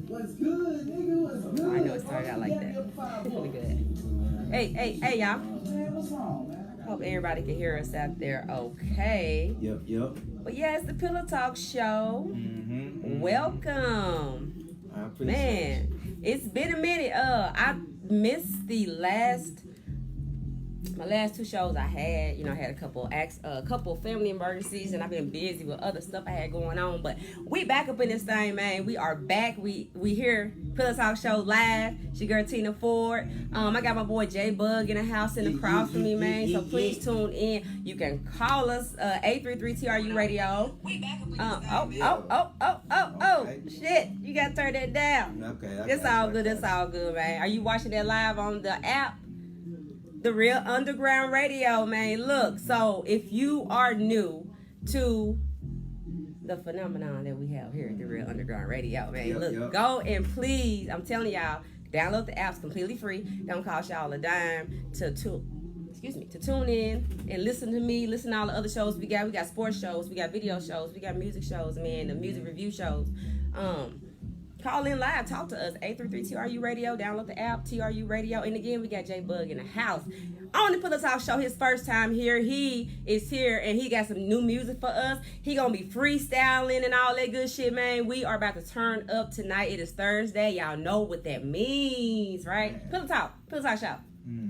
What's good, nigga? What's good? I know it started out like that. Really good. Hey, y'all. What's wrong, man? Hope everybody can hear us out there okay. Yep. But yeah, it's the Pillow Talk Show. Welcome. I appreciate it. Man, it's been a minute. I missed my last two shows I had. I had a couple family emergencies, and I've been busy with other stuff I had going on. But we back up in this thing, man. We are back. We here, Pillow Talk Show live. It's your girl Teena Ford. I got my boy JayBugg in the house in the crowd for me, man. So please tune in. You can call us 833-TRU Radio. Shit! You gotta turn that down. Okay. It's all good. It's all good, man. Are you watching that live on the app? The Real Underground Radio, man. Look, so if you are new to the phenomenon that we have here at the Real Underground Radio, man, go and please, I'm telling y'all, download the apps completely free. Don't cost y'all a dime to tune in and listen to me, listen to all the other shows we got. We got sports shows, we got video shows, we got music shows, man, the music review shows. Call in live, talk to us, 833-TRU Radio, download the app, TRU Radio, and again, we got JayBugg in the house. On the Pillow Talk Show, his first time here, he is here, and he got some new music for us. He gonna be freestyling and all that good shit, man. We are about to turn up tonight. It is Thursday. Y'all know what that means, right? Pillow Talk Show.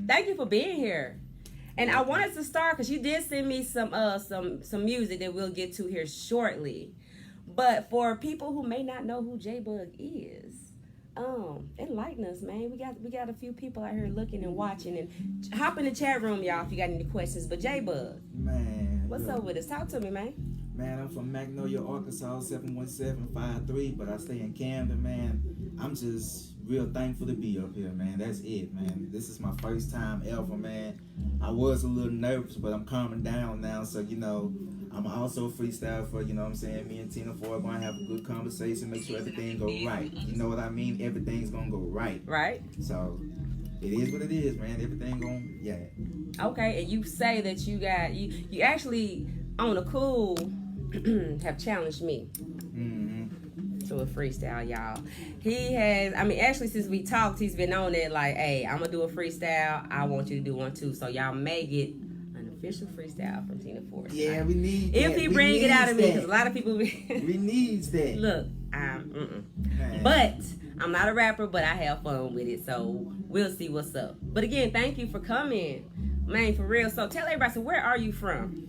Thank you for being here. And I wanted to start, because you did send me some music that we'll get to here shortly. But for people who may not know who JayBugg is, enlighten us, man. We got a few people out here looking and watching, and hop in the chat room, y'all, if you got any questions. But JayBugg, man, what's up with us? Talk to me, man. Man, I'm from Magnolia, Arkansas, 71753, but I stay in Camden, man. I'm just real thankful to be up here, man. That's it, man. This is my first time ever, man. I was a little nervous, but I'm calming down now, so, I'm also freestyle for, what I'm saying, me and Teena Ford going to have a good conversation, make sure everything go right. You know what I mean? Everything's going to go right. Right. So, it is what it is, man. Everything going, yeah. Okay, and you say that you actually, on a cool, have challenged me. To a freestyle, y'all. He has, actually since we talked, he's been on it like, hey, I'm gonna do a freestyle. I want you to do one too. So y'all may get an official freestyle from Teena Ford. Yeah, we need that. If he bring it out of me, because a lot of people we needs that. Look, but I'm not a rapper, but I have fun with it. So we'll see what's up. But again, thank you for coming, man, for real. So tell everybody, so where are you from?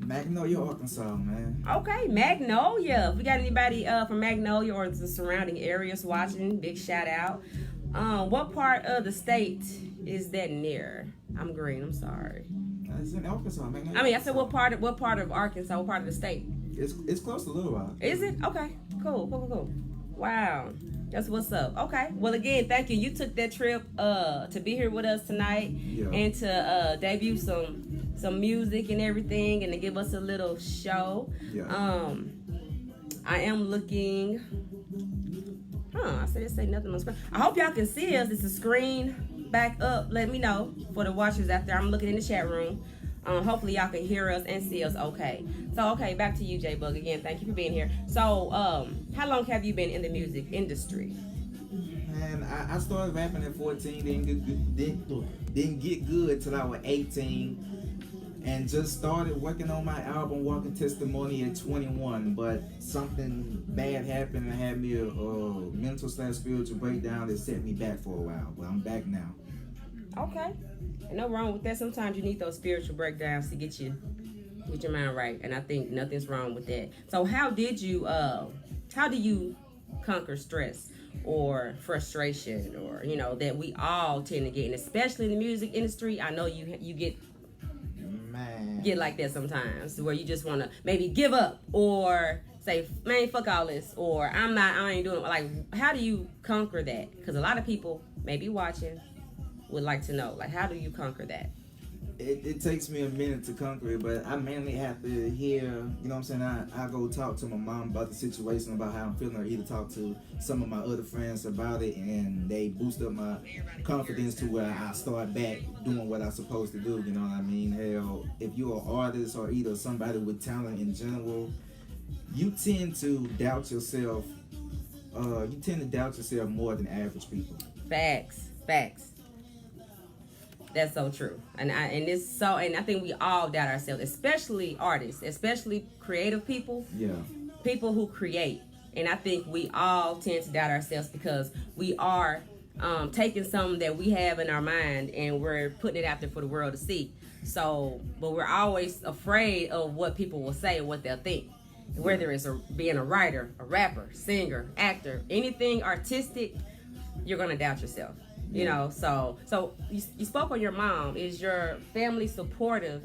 Magnolia, Arkansas, man. Okay, Magnolia. If we got anybody from Magnolia or the surrounding areas watching, big shout out. What part of the state is that near? I'm green. I'm sorry. It's in Arkansas, man. I said what part of Arkansas? What part of the state? It's close to Little Rock. Is it? Okay. Cool. Wow. That's what's up. Okay. Well, again, thank you. You took that trip to be here with us tonight and to debut some music and everything, and to give us a little show. I am looking. I said it say nothing on the screen. I hope y'all can see us. It's a screen back up. Let me know for the watchers out there. I'm looking in the chat room. Hopefully y'all can hear us and see us okay. So, okay, back to you, JayBugg. Again, thank you for being here. So, how long have you been in the music industry? Man, I started rapping at 14, didn't get good till I was 18, and just started working on my album, Walking Testimony, at 21. But something bad happened and had me a mental/spiritual breakdown that set me back for a while. But I'm back now. Okay. And no wrong with that. Sometimes you need those spiritual breakdowns to get your mind right, and I think nothing's wrong with that. So how do you conquer stress or frustration, or that we all tend to get, and especially in the music industry? I know you get like that sometimes, where you just want to maybe give up or say, man, fuck all this, or I ain't doing it. Like, how do you conquer that? Because a lot of people may be watching, would like to know, like, how do you conquer that? It takes me a minute to conquer it, but I mainly have to hear, I go talk to my mom about the situation, about how I'm feeling, or either talk to some of my other friends about it, and they boost up my confidence to where I start back doing what I'm supposed to do, you know what I mean? Hell, if you're an artist or either somebody with talent in general, you tend to doubt yourself you tend to doubt yourself more than average people. Facts. That's so true, and I think we all doubt ourselves, especially artists, especially creative people. Yeah. People who create, and I think we all tend to doubt ourselves because we are taking something that we have in our mind and we're putting it out there for the world to see. So, but we're always afraid of what people will say and what they'll think. Whether it's being a writer, a rapper, singer, actor, anything artistic, you're gonna doubt yourself. You know, so you spoke on your mom. Is your family supportive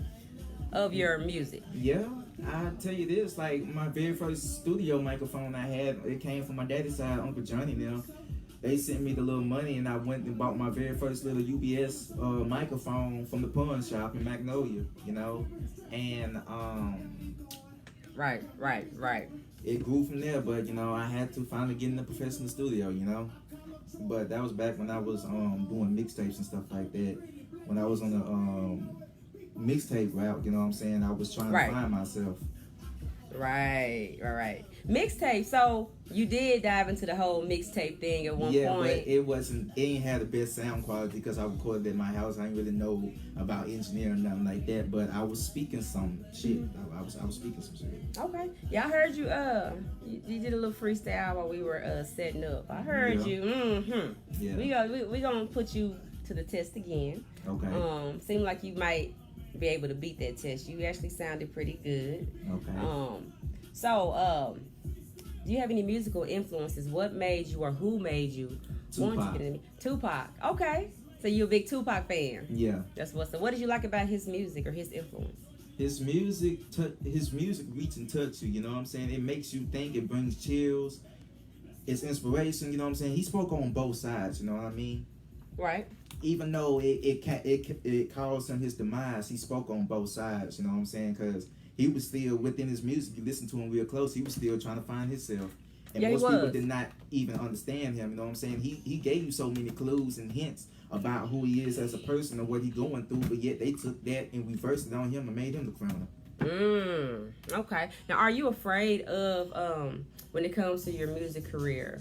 of your music? Yeah, I tell you this, like my very first studio microphone I had, it came from my daddy's side, Uncle Johnny. Now, they sent me the little money, and I went and bought my very first little UBS microphone from the pawn shop in Magnolia. You know, and Right. it grew from there. But you know, I had to finally get in the professional studio. You know. But that was back when I was doing mixtapes and stuff like that. When I was on the mixtape route, you know what I'm saying? I was trying to find myself. Right. Mixtape. So you did dive into the whole mixtape thing at one point. Yeah, but it ain't had the best sound quality because I recorded at my house. I didn't really know about engineering or nothing like that. But I was speaking some shit. I was speaking some shit. Okay. Yeah, I heard you. You did a little freestyle while we were setting up. I heard you. Mm-hmm. Yeah. We gonna put you to the test again. Okay. Seemed like you might be able to beat that test. You actually sounded pretty good. Okay. So, do you have any musical influences? What made you or who made you want to get into Tupac? Okay. So you're a big Tupac fan. Yeah. That's what's up. What did you like about his music or his influence? His music reach and touch you, you know what I'm saying? It makes you think, it brings chills. It's inspiration, you know what I'm saying? He spoke on both sides, you know what I mean? Right. Even though it caused him his demise, he spoke on both sides, you know what I'm saying? Because he was still within his music. You listen to him real close, he was still trying to find himself. And most people did not even understand him, you know what I'm saying? He gave you so many clues and hints about who he is as a person and what he's going through, but yet they took that and reversed it on him and made him the criminal. Okay. Now, are you afraid of when it comes to your music career?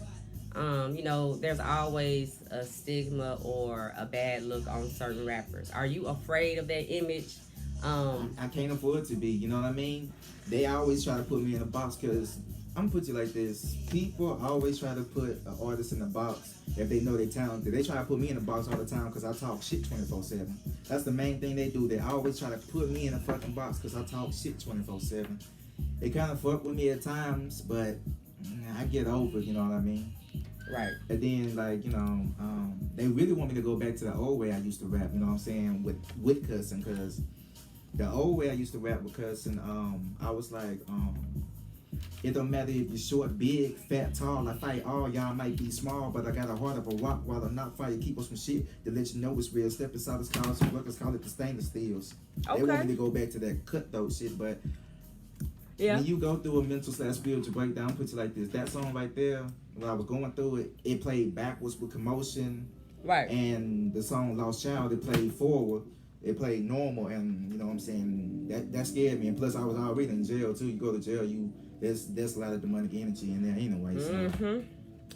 You know, there's always a stigma or a bad look on certain rappers. Are you afraid of that image? I can't afford to be, you know what I mean? They always try to put me in a box because I'm gonna put you like this. People always try to put an artist in a box if they know they're talented. They try to put me in a box all the time because I talk shit 24/7. That's the main thing they do. They always try to put me in a fucking box because I talk shit 24/7. They kind of fuck with me at times, but I get over it, you know what I mean? Right. And then, like, you know, they really want me to go back to the old way I used to rap, you know what I'm saying, with cussing, because the old way I used to rap with cussing, I was like, it don't matter if you're short, big, fat, tall, I fight all, y'all might be small, but I got a heart of a rock while I'm not fighting. Keep up some shit to let you know it's real. Step inside this car, some workers call it the stainless steels. Okay. They want me to go back to that cutthroat shit, but when you go through a mental/spiritual breakdown, put you like this, that song right there, when I was going through it, it played backwards with commotion. Right. And the song Lost Child, it played forward. It played normal, and you know what I'm saying, that scared me. And plus I was already in jail too. You go to jail, there's a lot of demonic energy in there anyway. So.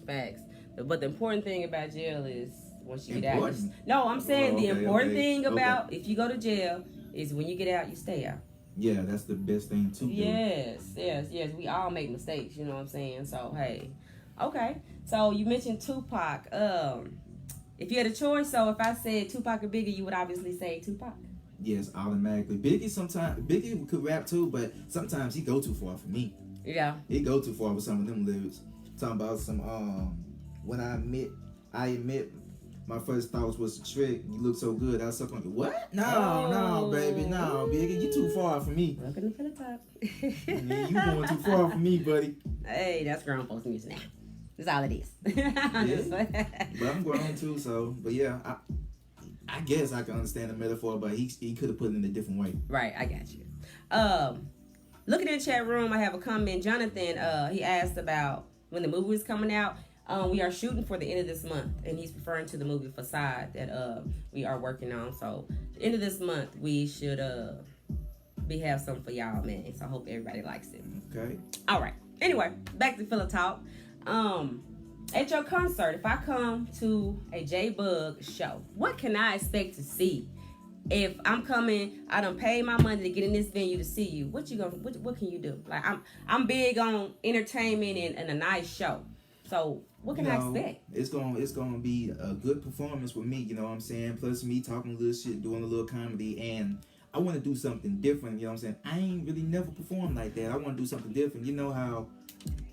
Facts. But the important thing about jail is once you get important? out. No, I'm saying the important thing about okay. if you go to jail is when you get out, you stay out. Yeah, that's the best thing to do. Yes. We all make mistakes, you know what I'm saying? So hey. Okay. So you mentioned Tupac. If you had a choice, so if I said Tupac or Biggie, you would obviously say Tupac. Yes, automatically. Biggie could rap too, but sometimes he go too far for me. Yeah. He go too far with some of them lyrics. Talking about some when I admit my first thoughts was a trick. You look so good, I suck on you. What? No, baby, no, Biggie, you too far for me. Welcome to the top. Man, you going too far for me, buddy. Hey, that's grown folks music now. That's all it is. Yeah. But I'm grown too, so but yeah, I guess I can understand the metaphor, but he could have put it in a different way. Right, I got you. Looking in the chat room, I have a comment. Jonathan, he asked about when the movie is coming out. We are shooting for the end of this month, and he's referring to the movie Facade that we are working on. So, the end of this month, we should have something for y'all, man. So, I hope everybody likes it. Okay. All right. Anyway, back to Philip Talk. At your concert, if I come to a JayBugg show, what can I expect to see? If I'm coming, I done paid my money to get in this venue to see you. What can you do? Like I'm big on entertainment and a nice show. So what can I expect? It's gonna be a good performance with me, you know what I'm saying? Plus me talking a little shit, doing a little comedy, and I wanna do something different, you know what I'm saying? I ain't really never performed like that. I wanna do something different. You know how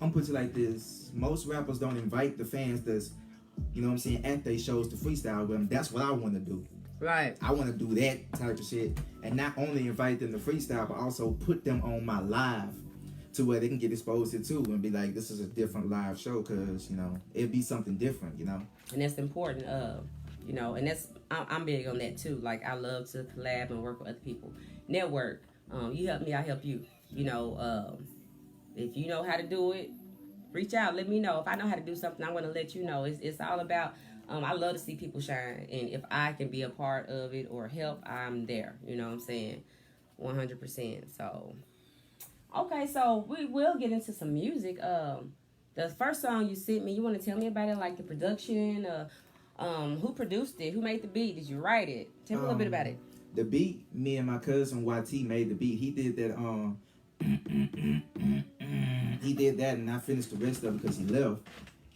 I'm put it like this. Most rappers don't invite the fans that's, you know what I'm saying, at their shows to freestyle with them. That's what I wanna do. Right. I want to do that type of shit, and not only invite them to freestyle, but also put them on my live to where they can get exposed to too and be like, this is a different live show, because you know it'd be something different, you know. And that's important, you know, and that's I'm big on that too. Like I love to collab and work with other people, network. You help me, I help you. You know, if you know how to do it, reach out, let me know. If I know how to do something, I want to let you know. It's all about. I love to see people shine, and if I can be a part of it or help, I'm there. You know what I'm saying? 100%. So, okay, so we will get into some music. The first song you sent me, you want to tell me about it, like the production, who produced it, who made the beat, did you write it? Tell me a little bit about it. The beat, me and my cousin YT made the beat. He did that. He did that, and I finished the rest of it because he left.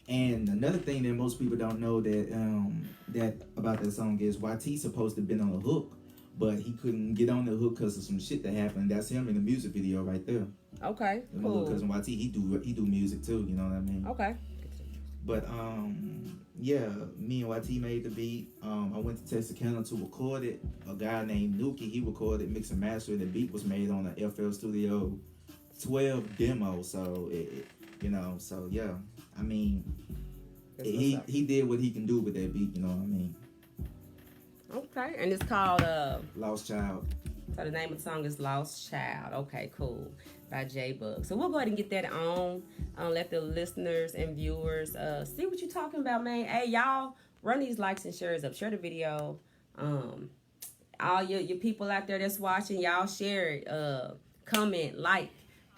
And another thing that most people don't know that about that song is YT supposed to have been on the hook, but he couldn't get on the hook because of some shit that happened. That's him in the music video right there. Okay, and cool. My little cousin YT, he do music too. You know what I mean? Okay. But yeah, me and YT made the beat. I went to Texarkana to record it. A guy named Nuki, he recorded, mix and master. The beat was made on a FL Studio 12 demo. So you know, so yeah. I mean, he did what he can do with that beat, you know what I mean? Okay, and it's called Lost Child. So the name of the song is Lost Child. Okay, cool. By JayBugg. So we'll go ahead and get that on. Let the listeners and viewers see what you're talking about, man. Hey, y'all, run these likes and shares up. Share the video. All your people out there that's watching, y'all share it. Comment, like.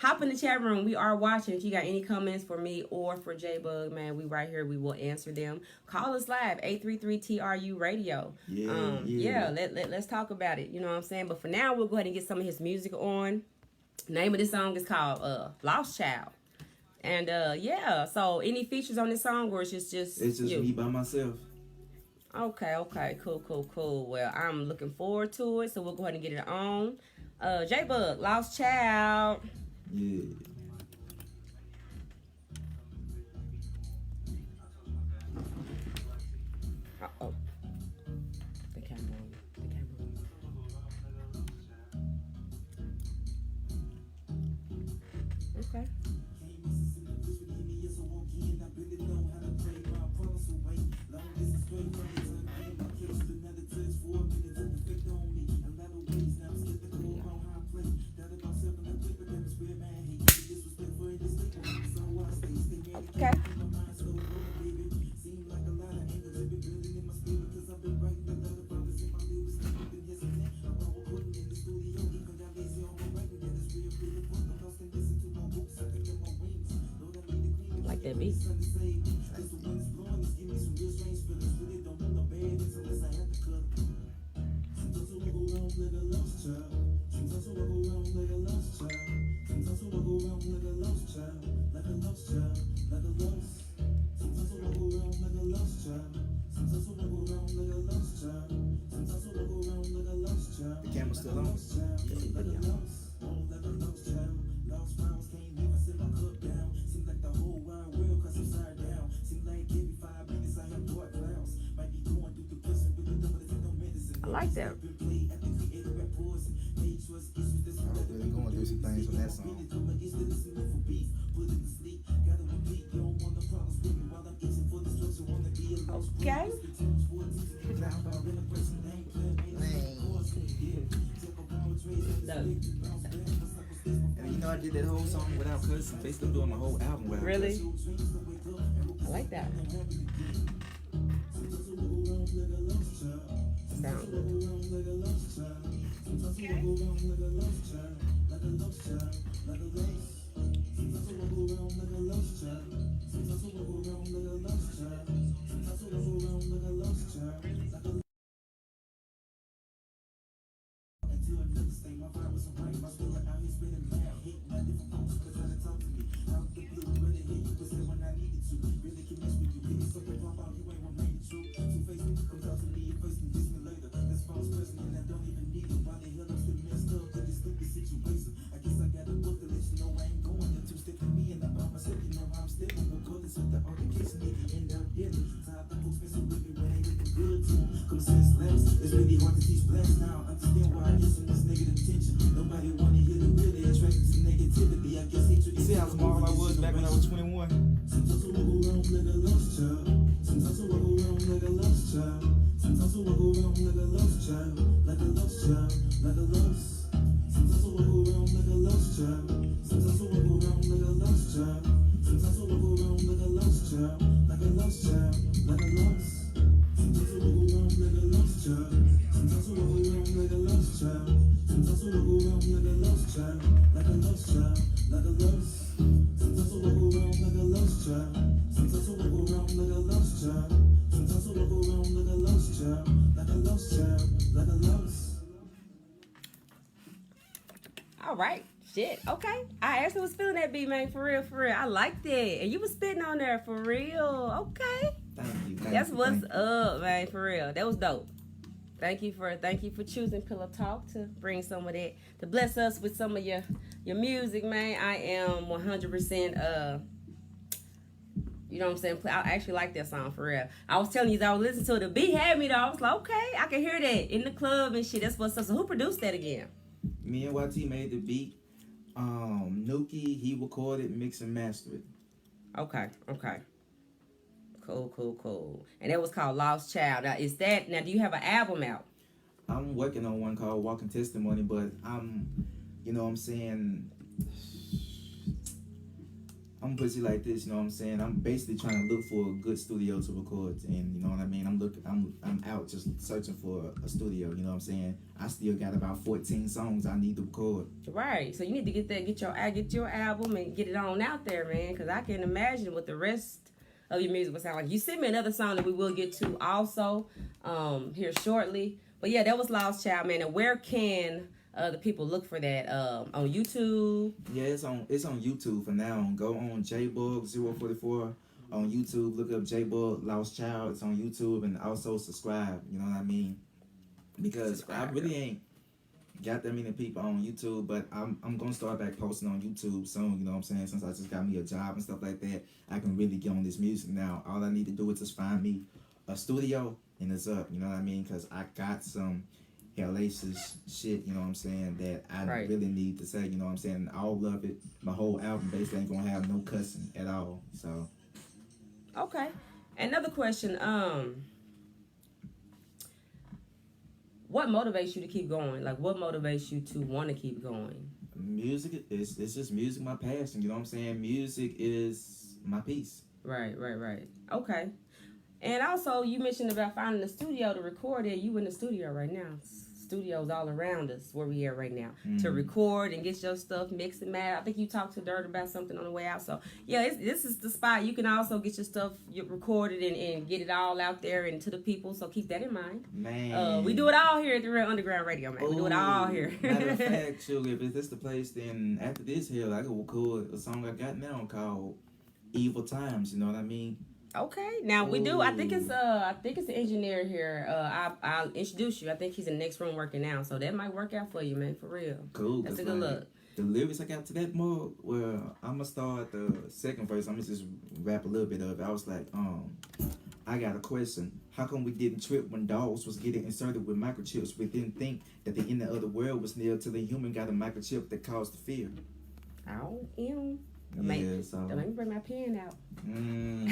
Hop in the chat room. We are watching. If you got any comments for me or for JayBugg, man, we right here. We will answer them. Call us live, 833-TRU Radio. Yeah. Let's talk about it. You know what I'm saying? But for now, we'll go ahead and get some of his music on. Name of this song is called Lost Child. And yeah, so any features on this song, or it's just you? Me by myself. Okay, cool. Well, I'm looking forward to it. So we'll go ahead and get it on. JayBugg, Lost Child. Yeah. Uh-oh. The camera. Okay. Okay. Like that beat. The camera's still on? I like that. Really going through some things on that song. Okay. And you know I did that whole song without cussing. Basically I'm doing my whole album without Really? cussing. I like that. Sound good. It's really hard to teach blacks now. Understand why I get so much negative attention. Nobody wanna hear the real. They attracted to negativity. I guess hatred. You see how small I was back when I was 21? Sometimes I walk around like a lost child. Sometimes I walk around like a lost child. Sometimes I walk around like a lost child. Like a lost child. Like a lost. Sometimes I walk around like a lost child. Sometimes I walk around like a lost child. Sometimes I walk around like a lost child. Like a lost child. Like a lost. Sometimes I walk around like a lost child. Sometimes I walk around like a lost child. Sometimes I walk around like a lost child. Like a lost child. Like a lost. Sometimes I walk around like a lost child. Sometimes I walk around like a lost child. Sometimes I walk around like a lost child. Like a lost child. Like a lost. All right. Shit. Okay. I actually was feeling that beat, man. For real, for real. I liked it. And you was spitting on there for real. Okay. Thank you. That's what's up, man. For real. That was dope. Thank you for choosing Pillow Talk to bring some of that, to bless us with some of your music, man. I am 100%, you know what I'm saying? I actually like that song, for real. I was telling you that I was listening to it. The beat had me, though. I was like, okay, I can hear that in the club and shit. That's what's up. So who produced that again? Me and YT made the beat. Nuki, he recorded, mixed and mastered it. Okay. Cool. And that was called Lost Child. Now, do you have an album out? I'm working on one called Walking Testimony, but you know what I'm saying, I'm busy like this, you know what I'm saying? I'm basically trying to look for a good studio to record, and you know what I mean? I'm out just searching for a studio, you know what I'm saying? I still got about 14 songs I need to record. Right. So you need to get your album and get it on out there, man, because I can imagine what the rest of your music will sound like. You sent me another song that we will get to also here shortly. But yeah, that was Lost Child, man. And where can the people look for that? On YouTube? Yeah, it's on YouTube for now. Go on JayBugg 044 on YouTube. Look up JayBugg Lost Child. It's on YouTube, and also subscribe. You know what I mean? Because I really ain't got that many people on YouTube, but I'm gonna start back posting on YouTube soon. You know what I'm saying? Since I just got me a job and stuff like that, I can really get on this music now. All I need to do is just find me a studio, and it's up. You know what I mean? Because I got some hellacious shit, you know what I'm saying, that I really need to say, you know what I'm saying. All of it, my whole album basically ain't gonna have no cussing at all. So okay. Another question, what motivates you to keep going? Like, what motivates you to want to keep going? Music, it's just music, my passion, you know what I'm saying. Music is my peace. Right. Okay. And also, you mentioned about finding a studio to record it. You in the studio right now. Studios all around us where we are right now to record and get your stuff mixed and mad. I think you talked to Dirt about something on the way out. So, yeah, this is the spot. You can also get your stuff recorded and get it all out there and to the people. So keep that in mind. Man. We do it all here at the Real Underground Radio, man. We do it all here. Matter of fact, sugar, if it's the place, then after this here, I can record a song I got now called Evil Times. You know what I mean? Okay, now we do. I think it's the engineer here. I'll introduce you. I think he's in the next room working now, so that might work out for you, man. For real. Cool. That's a good look. The lyrics I got to that mode, well, I'm gonna start the second verse. I'm gonna just rap a little bit of it. I was like, I got a question. How come we didn't trip when dolls was getting inserted with microchips? We didn't think that the end of the world was near till the human got a microchip that caused the fear. Oh, Don't make me bring my pen out. Mm-hmm.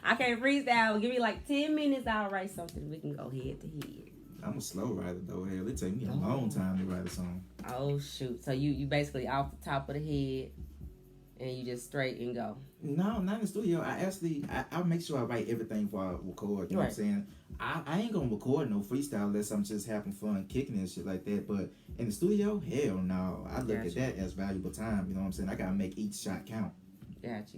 I can't freestyle. Give me like 10 minutes. I'll write something. We can go head to head. I'm a slow writer though. Hell, it take me a long time to write a song. Oh shoot! So you basically off the top of the head, and you just straight and go. No, not in the studio. I make sure I write everything before I record. You know what I'm saying? I ain't gonna record no freestyle unless I'm just having fun, kicking and shit like that. But in the studio, hell no. I look at that as valuable time. You know what I'm saying? I gotta make each shot count. Gotcha.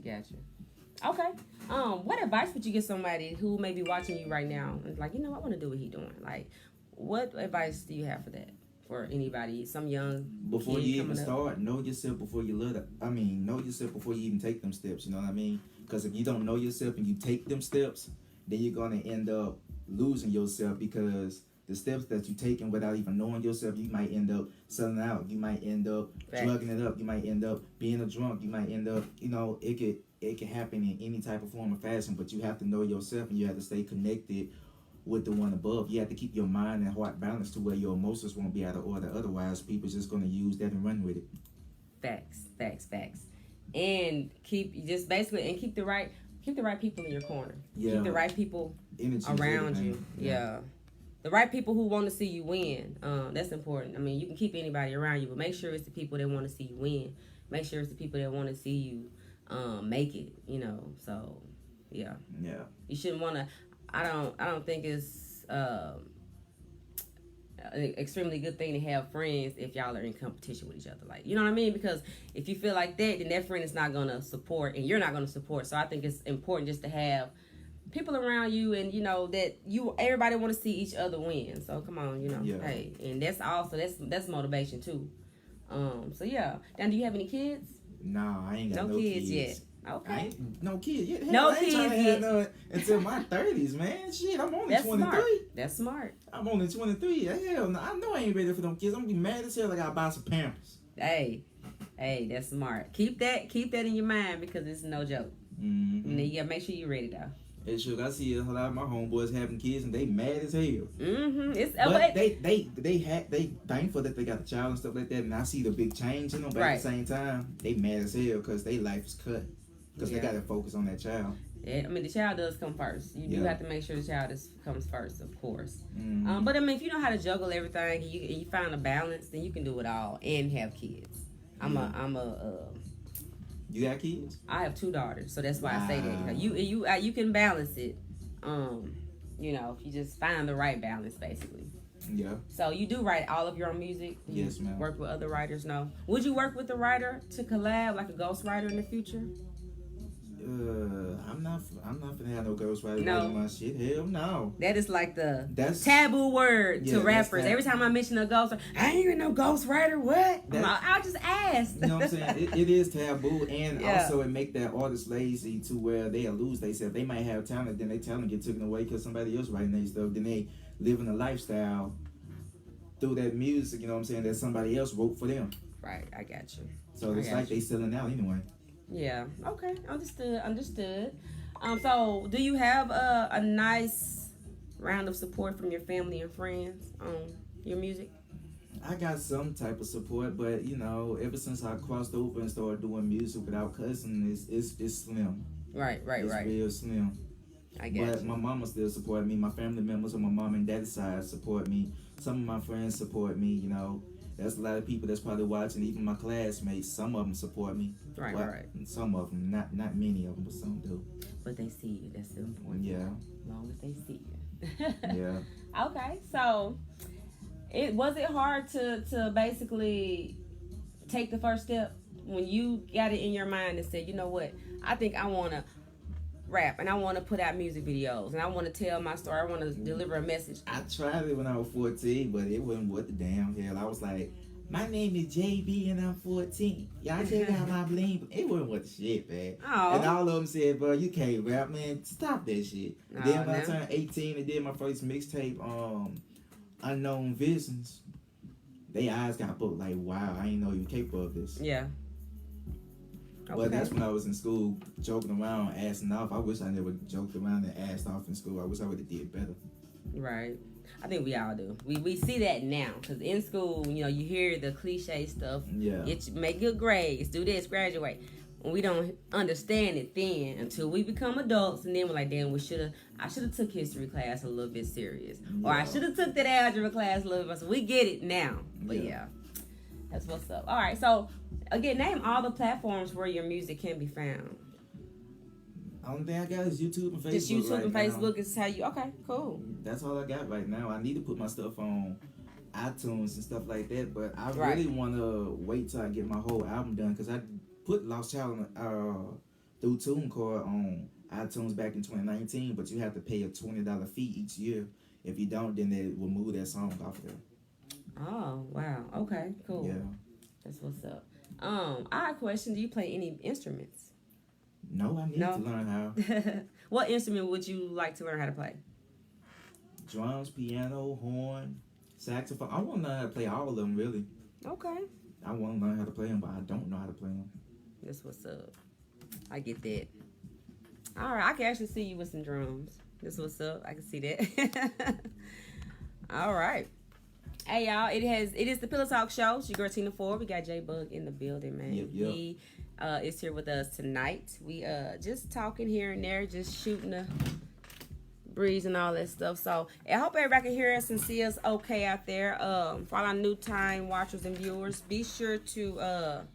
Okay. What advice would you give somebody who may be watching you right now and like, I want to do what he doing? Like, what advice do you have for that? For anybody, some young before you even start, know yourself before you know yourself before you even take them steps. You know what I mean? Because if you don't know yourself and you take them steps, then you're gonna end up losing yourself, because the steps that you're taking without even knowing yourself, you might end up selling out. You might end up drugging it up. You might end up being a drunk. You might end up, it can happen in any type of form or fashion, but you have to know yourself and you have to stay connected with the one above. You have to keep your mind and heart balanced to where your emotions won't be out of order. Otherwise, people just going to use that and run with it. Facts. And keep the right people in your corner. Yeah. Keep the right people around you. Yeah. The right people who want to see you win. That's important. I mean, you can keep anybody around you, but make sure it's the people that want to see you win. Make sure it's the people that want to see you make it. You know. So, yeah. Yeah. You shouldn't want to. I don't think it's an extremely good thing to have friends if y'all are in competition with each other. Like, you know what I mean? Because if you feel like that, then that friend is not gonna support, and you're not gonna support. So I think it's important just to have people around you, and you know that everybody want to see each other win. So come on, you know, hey, and that's also that's motivation too. So yeah. Now, do you have any kids? Nah, I ain't got no kids yet. Okay. I ain't no kids yet. Hell, No I ain't kids trying to yet. have none until my 30s, man. Shit, I'm only That's 23. smart. That's smart. I'm only 23. Hell no, I know I ain't ready for them kids. I'm gonna be mad as hell. I gotta buy some Pampers. Hey, that's smart. Keep that in your mind because it's no joke. Mm-hmm. And then you gotta make sure you're ready though. Hey, sure, I see a lot of my homeboys having kids and they mad as hell. Mm-hmm. But they thankful that they got the child and stuff like that, and I see the big change in them. But at the same time, they mad as hell because their life is cut because they gotta focus on that child. Yeah, I mean the child does come first. You do have to make sure the child comes first, of course. Mm-hmm. But I mean, if you know how to juggle everything and you find a balance, then you can do it all and have kids. You got kids? I have 2 daughters, so that's why I say that. You can balance it. You know, if you just find the right balance, basically. Yeah. So you do write all of your own music? Yes, ma'am. Work with other writers? No. Would you work with a writer to collab, like a ghostwriter in the future? I'm not gonna have no ghostwriter writing my shit. Hell no. That is like that's taboo word to rappers. Every time I mention a ghostwriter, I ain't even no ghostwriter. What? I'll just ask. You know what I'm saying? It is taboo, and also it make that artist lazy to where they'll lose themselves. They might have talent, then they talent get taken away because somebody else writing their stuff. Then they living a lifestyle through that music. You know what I'm saying? That somebody else wrote for them. Right. I got you. So it's like they selling out anyway. Yeah. Okay. Understood. So do you have a nice round of support from your family and friends on your music? I got some type of support, but you know, ever since I crossed over and started doing music without cussing, it's slim. Right. It's real slim. I get But my mama still support me. My family members on my mom and dad's side support me. Some of my friends support me. You know, there's a lot of people that's probably watching. Even my classmates, some of them support me. Right. Some of them, not many of them, but some do. But they see you. That's the important. Yeah. As long as they see you. Yeah. Okay. So, was it hard to basically take the first step when you got it in your mind and said, you know what, I think I want to rap and I want to put out music videos and I want to tell my story. I want to deliver a message. I tried it when I was 14, but it wasn't worth the damn hell. I was like, my name is JB and I'm 14. Y'all check out my bling. It wasn't worth the shit, man. Oh. And all of them said, bro, you can't rap, man. Stop that shit. Then when I turned 18 and did my first mixtape, Unknown Visions, their eyes got booked like, wow, I ain't know you were capable of this. Yeah. Okay. But that's when I was in school joking around, asking off. I wish I never joked around and asked off in school. I wish I would have did better. Right. I think we all do. We see that now because in school, you know, you hear the cliche stuff. Yeah. Make good grades, do this, graduate. We don't understand it then until we become adults, and then we're like, damn, I should have took history class a little bit serious, or I should have took that algebra class a little bit. So we get it now. But yeah, that's what's up. All right, so again, name all the platforms where your music can be found. Only thing I got is YouTube and Facebook. Just YouTube and Facebook now. is how you. Okay, cool. That's all I got right now. I need to put my stuff on iTunes and stuff like that, but I really want to wait till I get my whole album done because I put Lost Child through TuneCore on iTunes back in 2019, but you have to pay a $20 fee each year. If you don't, then they will move that song off there. Oh wow. Okay. Cool. Yeah. That's what's up. I have a question. Do you play any instruments? No, I need to learn how. What instrument would you like to learn how to play? Drums, piano, horn, saxophone. I want to learn how to play all of them, really. Okay. I want to learn how to play them, but I don't know how to play them. That's what's up. I get that. All right, I can actually see you with some drums. This what's up. I can see that. All right. Hey y'all, it is the Pillow Talk Show. It's your girl Teena 4. We got JayBugg in the building, man. Yep. He is here with us tonight. We just talking here and there, just shooting the breeze and all that stuff. So I hope everybody can hear us and see us okay out there. For all our new time watchers and viewers, be sure to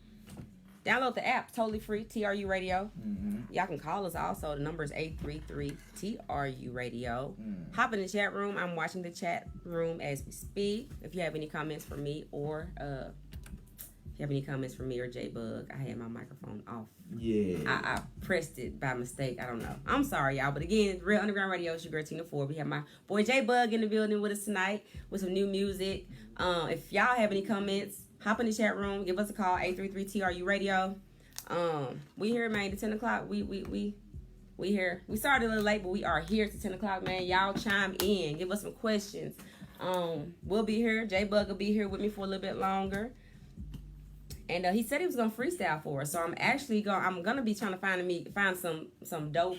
download the app, totally free, TRU Radio. Mm-hmm. Y'all can call us also. The number is 833-TRU Radio. Hop in the chat room. I'm watching the chat room as we speak. If you have any comments for me or JayBugg, I had my microphone off. Yeah. I pressed it by mistake. I don't know. I'm sorry, y'all. But again, Real Underground Radio, it's your girl Teena 4. We have my boy JayBugg in the building with us tonight with some new music. If y'all have any comments, hop in the chat room. Give us a call, 833-TRU Radio. We here, man, to 10 o'clock. We here. We started a little late, but we are here to 10 o'clock, man. Y'all chime in. Give us some questions. We'll be here. JayBugg will be here with me for a little bit longer. And he said he was gonna freestyle for us, so I'm actually gonna be trying to find some dope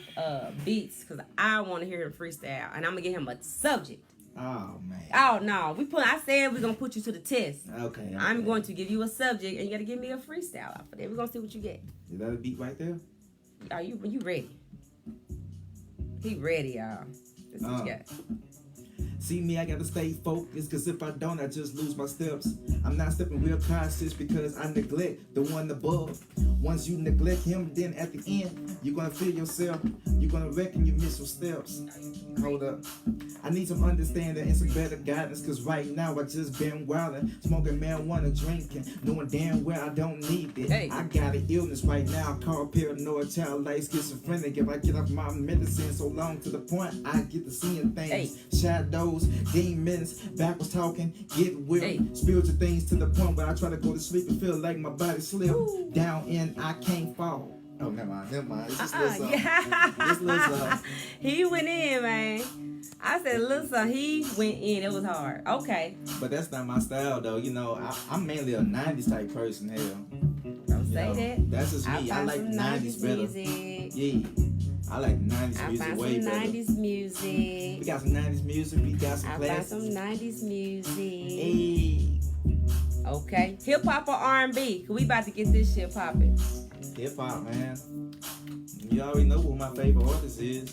beats because I want to hear him freestyle, and I'm gonna get him a subject. Oh man. Oh no, I said we're gonna put you to the test. Okay. I'm going to give you a subject, and you gotta give me a freestyle off of that. We're gonna see what you get. Is that a beat right there? Are you ready? He ready, y'all. This is what you got. See me, I gotta stay focused, cause if I don't, I just lose my steps. I'm not stepping real cautious because I neglect the one above. Once you neglect him, then at the end, you're gonna feel yourself. You're gonna reckon you miss some steps. Hold up. I need some understanding and some better guidance, cause right now I just been wildin', smoking marijuana, drinking, knowing damn well I don't need it. Hey. I got an illness right now called paranoid child like schizophrenic. If I get off my medicine so long to the point I get to seeing things. Hey. Shadows, demons, backwards talking, get weary, Hey. spiritual things to the point where I try to go to sleep and feel like my body slip down and I can't fall. Oh, never mind. It's just little something. It's little something. He went in, man. I said, listen, he went in. It was hard. Okay. But that's not my style, though. You know, I'm mainly a 90s type person, hell. Don't You say know, that. That's just me. I like some 90s better. music. Yeah. I like 90s I music find way some better. 90s music. We got some 90s music. We got some I find classics. some 90s music. Hey. Okay. Hip hop or R&B? Cause we about to get this shit popping. Hip hop, man. You already know who my favorite artist is.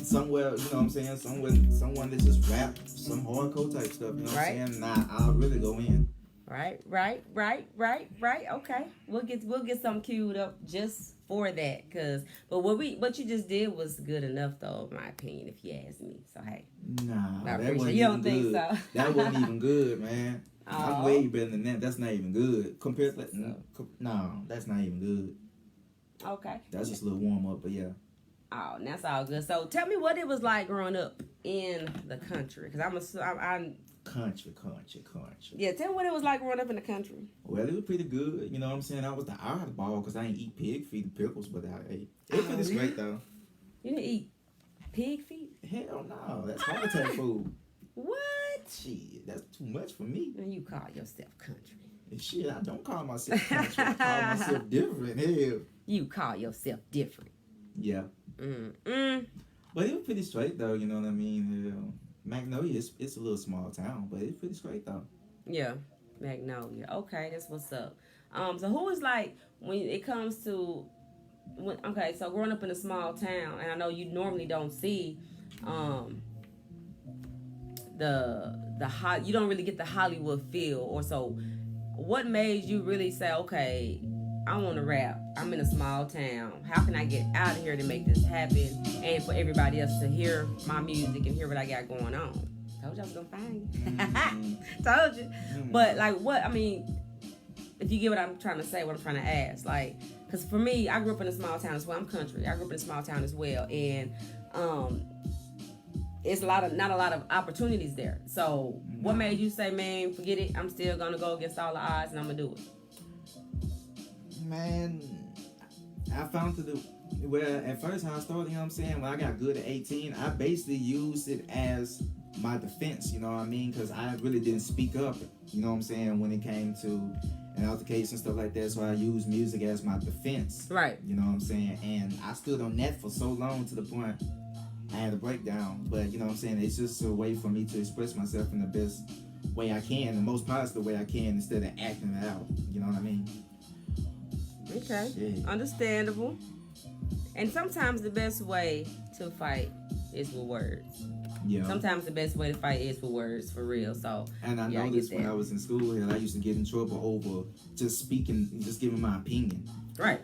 Somewhere, you know what I'm saying? Someone that just rap some hardcore type stuff. You know what I'm saying? Nah, I'll really go in. Right. Okay. We'll get something queued up just for that. But what you just did was good enough, though, in my opinion, if you ask me. So hey. Nah, I that appreciate wasn't you. Don't even think good. so? That wasn't even good, man. I'm Oh. way better than that. That's not even good. Compared to no, that's not even good. Okay. That's just a little warm up, but yeah. Oh, that's all good. So tell me what it was like growing up in the country, because I'm Country. yeah. Tell me what it was like growing up in the country. Well, it was pretty good. You know what I'm saying? I was the oddball because I ain't eat pig feet and pickles, but I ate. It was great though. You didn't eat pig feet? Hell no, that's heart attack food. What? Shit, that's too much for me. And you call yourself country? And shit, I don't call myself country. I call myself different. Hell. You call yourself different. Yeah. But it was pretty straight though, you know what I mean? Hell. Magnolia, it's a little small town, but it's pretty straight though. Yeah, Magnolia. Okay, that's what's up. So who is like when it comes to okay, so growing up in a small town, and I know you normally don't see you don't really get the Hollywood feel, or so. What made you really say, okay, I want to rap. I'm in a small town. How can I get out of here to make this happen and for everybody else to hear my music and hear what I got going on? Told you I was going to find you. Told you. But, like, what, I mean, if you get what I'm trying to say, what I'm trying to ask. Like, because for me, I grew up in a small town as well. I'm country. I grew up in a small town as well. And it's not a lot of opportunities there. So, what made you say, man, forget it. I'm still going to go against all the odds and I'm going to do it? Man, I found at first how I started, you know what I'm saying, when I got good at 18, I basically used it as my defense, you know what I mean, because I really didn't speak up, you know what I'm saying, when it came to and altercations and stuff like that. So I use music as my defense. Right. You know what I'm saying? And I stood on that for so long to the point I had a breakdown. But you know what I'm saying? It's just a way for me to express myself in the best way I can, the most positive way I can, instead of acting it out. You know what I mean? Okay. Shit. Understandable. And sometimes the best way to fight is with words. Yeah. Sometimes the best way to fight is with words, for real. So, And I yeah, noticed get when that. I was in school here, I used to get in trouble over just speaking, just giving my opinion. Right.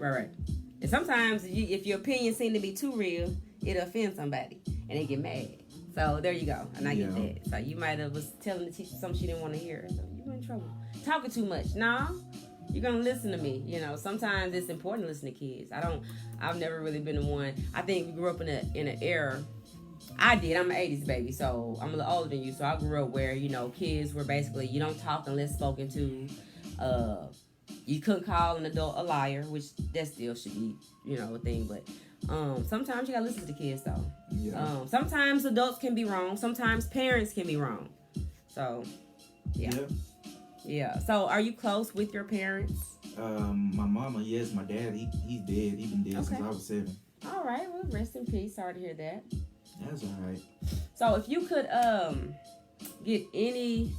And sometimes if your opinion seems to be too real, it'll offend somebody and they get mad. So there you go. And I get that. So you might have was telling the teacher something she didn't want to hear. So you in trouble. Talking too much. No. You're gonna listen to me. You know, sometimes it's important to listen to kids. I've never really been the one. I think we grew up in an era. I did. I'm an 80s baby, so I'm a little older than you. So I grew up where, you know, kids were basically, you don't talk unless spoken to. You couldn't call an adult a liar, which that still should be, you know, a thing. But sometimes you gotta listen to the kids, though. Yeah. Sometimes adults can be wrong. Sometimes parents can be wrong. So, yeah. So, are you close with your parents? My mama, yes. My dad, he's dead. He's been dead since I was 7. All right. Well, rest in peace. Sorry to hear that. That's all right. So, if you could get any,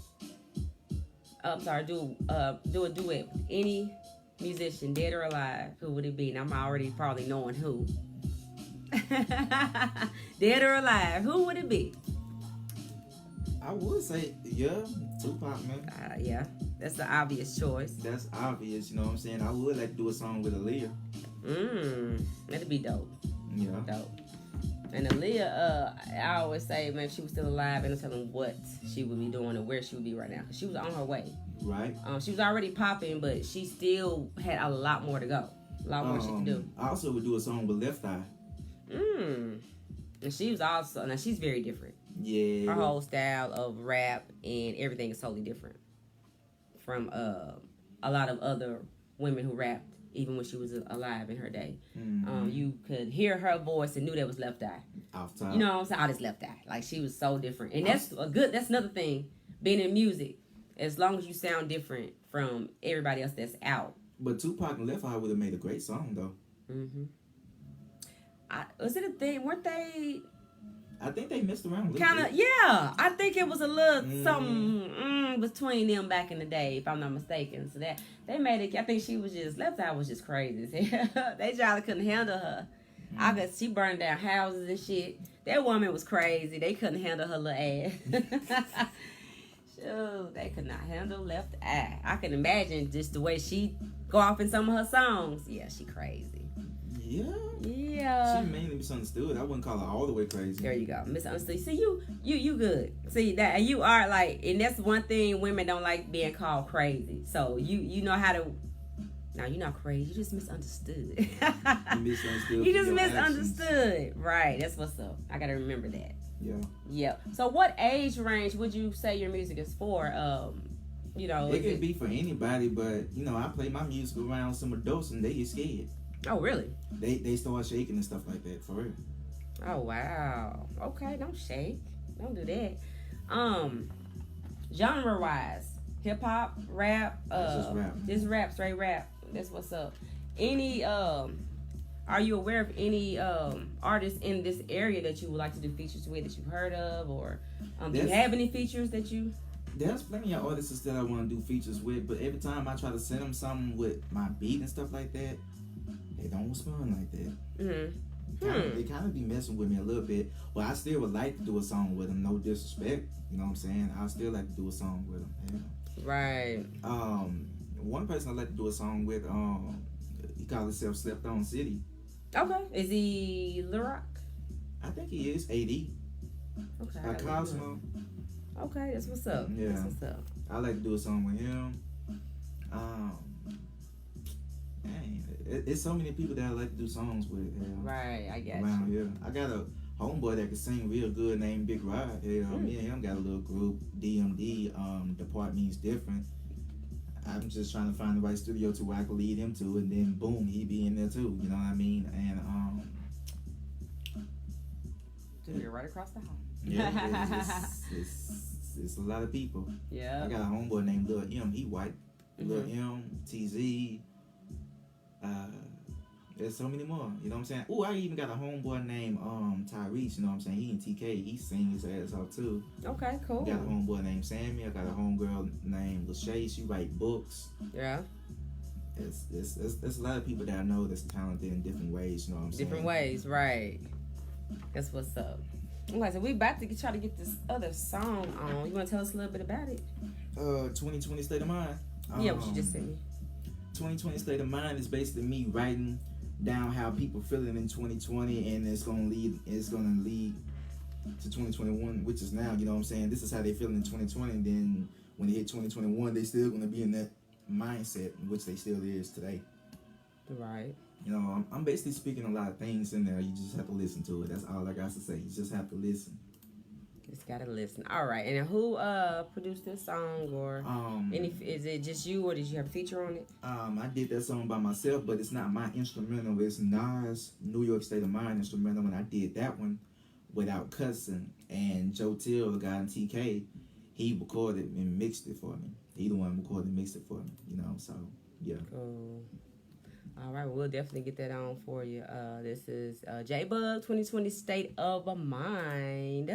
do a duet with any musician, dead or alive, who would it be? And I'm already probably knowing who. Dead or alive, who would it be? I would say, Tupac, man. Yeah, that's the obvious choice. That's obvious, you know what I'm saying? I would like to do a song with Aaliyah. That'd be dope. Yeah. Dope. And Aaliyah, I always say, man, if she was still alive, and I'm telling what she would be doing and where she would be right now. Because she was on her way. Right. She was already popping, but she still had a lot more to go. A lot more she could do. I also would do a song with Left Eye. And she was also, now she's very different. Yeah. Her whole style of rap and everything is totally different from a lot of other women who rapped even when she was alive in her day. You could hear her voice and knew that was Left Eye. Off top. You know what I'm saying? Oh, this Left Eye. Like, she was so different. And that's another thing, being in music. As long as you sound different from everybody else that's out. But Tupac and Left Eye would have made a great song, though. Was it a thing? Weren't they... I think they messed around a little Kind of, bit. yeah. I think it was a little something between them back in the day, if I'm not mistaken. So that they made it. I think she was just Left Eye was just crazy. They just couldn't handle her. I guess she burned down houses and shit. That woman was crazy. They couldn't handle her little ass. Shoot, they could not handle Left Eye. I can imagine just the way she go off in some of her songs. Yeah, she crazy. Yeah. She mainly misunderstood. I wouldn't call her all the way crazy. There you go. Misunderstood. See, you good. See, that you are like, and that's one thing women don't like, being called crazy. So you know how to. No, you're not crazy. You just misunderstood. You misunderstood. You just your misunderstood. actions. Right. That's what's up. I gotta remember that. Yeah. Yeah. So, what age range would you say your music is for? You know, It could be for anybody, but you know, I play my music around some adults and they get scared. Oh, really? They start shaking and stuff like that, for real. Oh, wow. Okay, don't shake. Don't do that. Genre wise, hip hop, rap, Just rap. Just rap, straight rap. That's what's up. Any are you aware of any artists in this area that you would like to do features with, that you've heard of, or do you have any features that you? There's plenty of artists that I want to do features with, but every time I try to send them something with my beat and stuff like that, they don't respond like that. They kind of be messing with me a little bit. Well, I still would like to do a song with them. No disrespect, you know what I'm saying? I still like to do a song with them. Yeah. Right. One person I like to do a song with, he calls himself Slept On City. Okay. Is he Lil Rock? I think he is. AD. Okay. Cosmo. Okay, that's what's up. Yeah. That's what's up. I like to do a song with him. It's so many people that I like to do songs with. Right, I got around you. here. I got a homeboy that can sing real good named Big Rod. Me and him got a little group, DMD. The part means different. I'm just trying to find the right studio to where I can lead him to, and then boom, he be in there too. You know what I mean? And Dude, you're right across the hall. yeah, it's a lot of people. Yeah. I got a homeboy named Lil M. He white. Lil M, TZ. There's so many more. You know what I'm saying? Ooh, I even got a homeboy named Tyrese. You know what I'm saying? He in TK. He sings his ass off too. Okay, cool. I got a homeboy named Sammy. I got a homegirl named Lachey. She write books. Yeah. It's a lot of people that I know that's talented in different ways. You know what I'm saying? Different ways, right? That's what's up. Okay, so we about to try to get this other song on. You want to tell us a little bit about it? 2020 State of Mind. Yeah, what you just sent me. 2020 State of Mind is basically me writing down how people feeling in 2020, and it's gonna lead to 2021, which is now. You know what I'm saying? This is how they feel in 2020, and then when they hit 2021, they still gonna be in that mindset, which they still is today. Right. You know, I'm basically speaking a lot of things in there. You just have to listen to it. That's all I got to say. You just have to listen. Just gotta listen. All right. And who produced this song, or is it just you, or did you have a feature on it? I did that song by myself, but it's not my instrumental. It's Nas' New York State of Mind instrumental, and I did that one without cussing. And Joe Till, the guy in TK, he recorded and mixed it for me. He the one recorded and mixed it for me. You know, so yeah. Cool. All right, we'll definitely get that on for you. This is JayBugg 2020 State of Mind.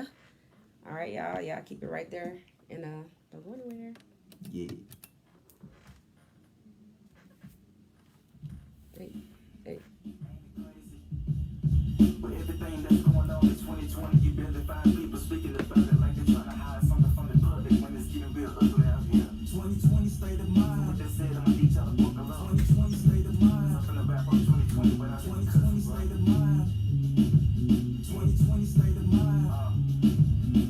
All right, y'all. Y'all keep it right there. And don't go anywhere. Yeah. Hey. With everything that's going on in 2020, you barely find people speaking about it like they're trying to hide something from the public when it's getting real ugly out here. 2020 State of Mind. What they said, I'm gonna teach y'all the book alone. 2020 State of Mind. Something about 2020 when I 2020 State of Mind. 2020 State of Mind.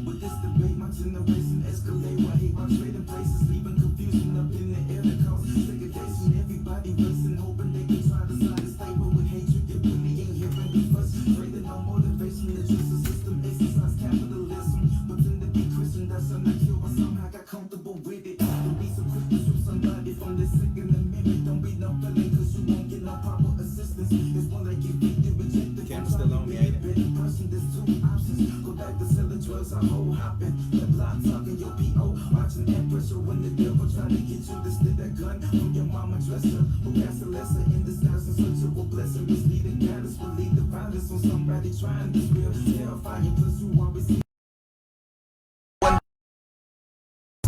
With this debate, my generation escalate. Why hate by trading places, leaving confusion up in the air that causes segregation. Everybody racing, hoping they can try to side a statement with hatred. Get bullying, hearing the frustrated, no motivation. The justice system exercise capitalism. Pretend to be Christian, that's how I kill, but somehow got comfortable with it. Don't be so quick to strip somebody from this Second Amendment. Don't be no felon, cause you won't get no proper assistance. It's one that get victim rejected. Camera still on me, ain't it? Person, there's two options. Go back to selling drugs, I whole hopping. The block talking your P.O. Watching that pressure when the devil try to get you to stick that gun from your mama dresser. Who cast a lesser in disguise in search of a blessing. Misleading guidance will lead the violence on somebody trying this real. Terrifying, plus you always see.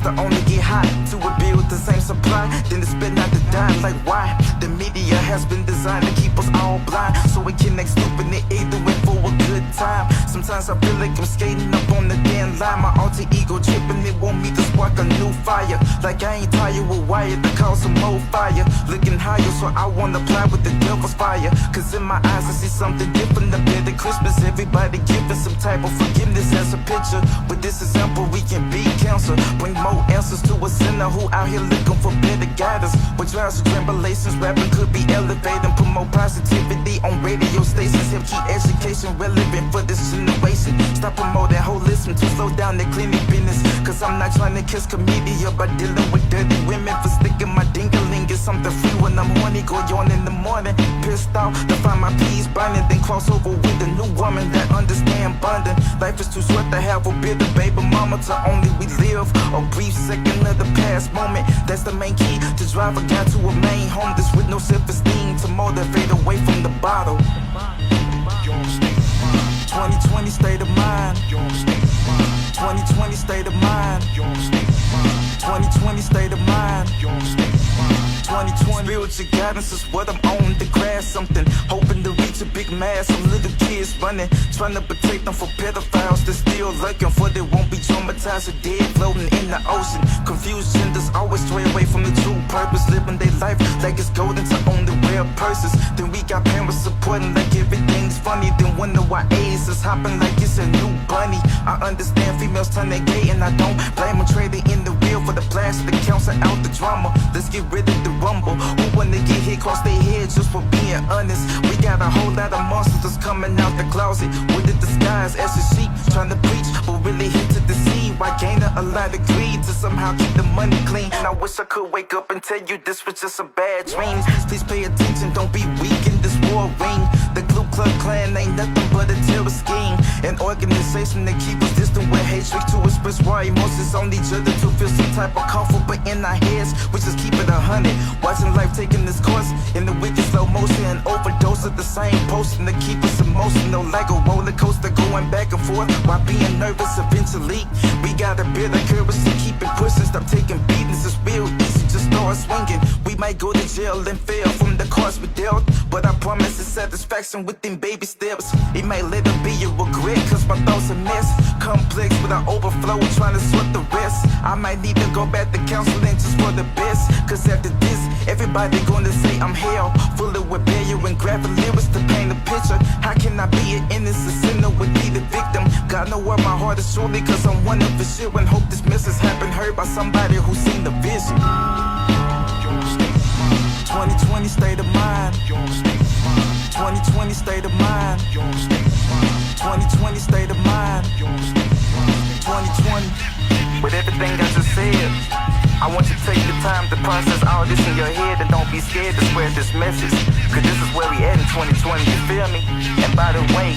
To only get hot, to rebuild the same supply, then to spit out the dime. Like why? The media has been designed to keep us all blind, so we can act stupid and either win for a good time. Sometimes I feel like I'm skating up on the damn line. My alter ego tripping, it want me to spark a new fire. Like I ain't tired with wire to cause some more fire. Looking higher, so I wanna fly with the devil's fire. Cause in my eyes I see something different up there than Christmas. Everybody giving some type of forgiveness as a picture. With this example we can beat cancer. Bring more answers to a sinner who out here looking for better guidance. With trials and tribulations, rapping could be elevating. Promote positivity on radio stations. Help keep education relevant for this generation. Stop promoting holism to slow down the clinic business. Cause I'm not trying to kiss comedia by dealing with dirty women. For sticking my dingaling is something free when I'm horny. Go yawn in the morning, pissed off to find my peas burning. Then cross over with a new woman that understand bonding. Life is too short to have a bitter baby mama. To only we live a brief second of the past moment. That's the main key to drive a guy to a main home. This with no self-esteem to motivate away from the bottle. 2020 State of Mind. 2020 State of Mind. 2020 State of Mind. 2020 spiritual guidance is what I'm on to grasp something. Hoping to reach a big mass of little kids running, trying to protect them from pedophiles that still lurking, for they won't be traumatized or dead floating in the ocean. Confused genders always stray away from the true purpose, living their life like it's golden to only wear purses. Then we got parents supporting like everything's funny, then wonder why AIDS is hopping like it's a new bunny. I understand females turn their gay and I don't blame them, trading in the real for the plastic, cancel out the drama. Let's get rid of the rumble. Who wanna get hit across their head just for being honest? We got a whole lot of monsters that's coming out the closet with the disguise as a sheep, trying to preach but really hit to deceive. Why gain a lot of greed to somehow keep the money clean? And I wish I could wake up and tell you this was just a bad dream. Please pay attention, don't be weak in this war ring. The Ku Klux Klan ain't nothing but a terror scheme, an organization that keep us distant with hate tricks to express raw emotions on each other to feel some type of comfort, but in our heads, we just keep it 100. Watching life taking this course in the wicked slow motion, and overdose of the same potion to keep us emotional, like a roller coaster going back and forth while being nervous. Eventually, we gotta build the courage to keep it pushing. Stop taking beatings, it's real easy, just start swinging. We might go to jail and fail from the cards we dealt, but I promise it's satisfaction within baby steps. It might later be a regret, cause my thoughts a mess. Complex with an overflow, trying to sort the rest. I might need to go back to counseling just for the best, cause after this, everybody gonna say I'm hell, full of rebellion and grabbing lyrics to paint a picture. How can I be an innocent sinner would be the victim? God know where my heart is surely, cause I'm one of the shit, and hope this message has been heard by somebody who seen the vision. 2020 state of mind. 2020 state of mind. 2020 state of mind. 2020. With everything I just said, I want you to take the time to process all this in your head, and don't be scared to spread this message, cause this is where we at in 2020, you feel me? And by the way,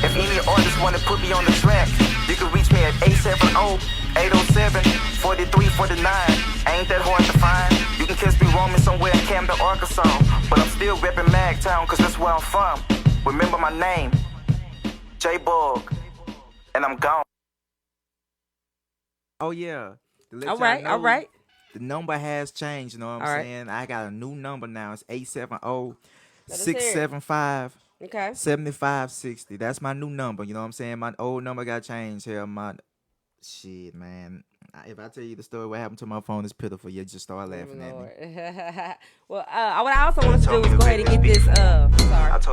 if any artists wanna put me on the track, you can reach me at 870-807-4349. Ain't that hard to find. You can catch me roaming somewhere in Camden, Arkansas, but I'm still repping Magtown, cause that's where I'm from. Remember my name, JayBugg, and I'm gone. Oh yeah. All right. The number has changed, you know what I'm saying? I got a new number now. It's 870-675-7560. That's my new number, you know what I'm saying? My old number got changed here. Shit, man. If I tell you the story, what happened to my phone is pitiful. You just start laughing at me. Well, what I also want to do is go ahead and get this,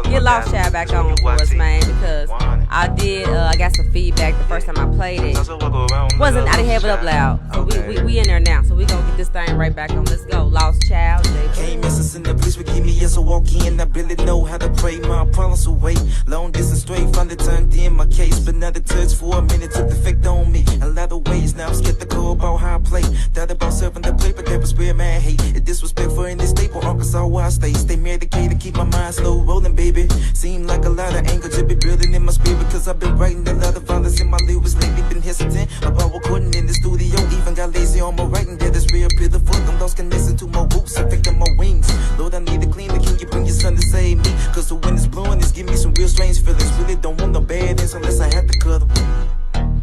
get Lost Child back on for us, man, because I got some feedback the first time I played it. I didn't have it up loud. So we in there now, so we gonna get this thing right back on. Let's go, Lost Child. Can't miss us in the place we keep me as I walk in. I barely know how to pray my problems away. Long distance straight, finally turned in my case, but not a touch for a minute took the effect on me. A lot of ways now I'm skeptical about how I play. Thought about serving the play, but that was where man hate. It's disrespectful in this staple, Arkansas where I stay. Stay medicated, keep my mind slow rolling, baby. Seem like a lot of anger just be building in my spirit, cause I've been writing a lot of violence in my lyrics lately. Been hesitant about recording in the studio, even got lazy on my writing. That is real pitiful. I'm lost connection to my roots, affecting my wings. Lord, I need to clean it. Can you bring your son to save me? Cause the wind is blowing, it's giving me some real strange feelings. Really don't want no bad ends unless I have to cut them.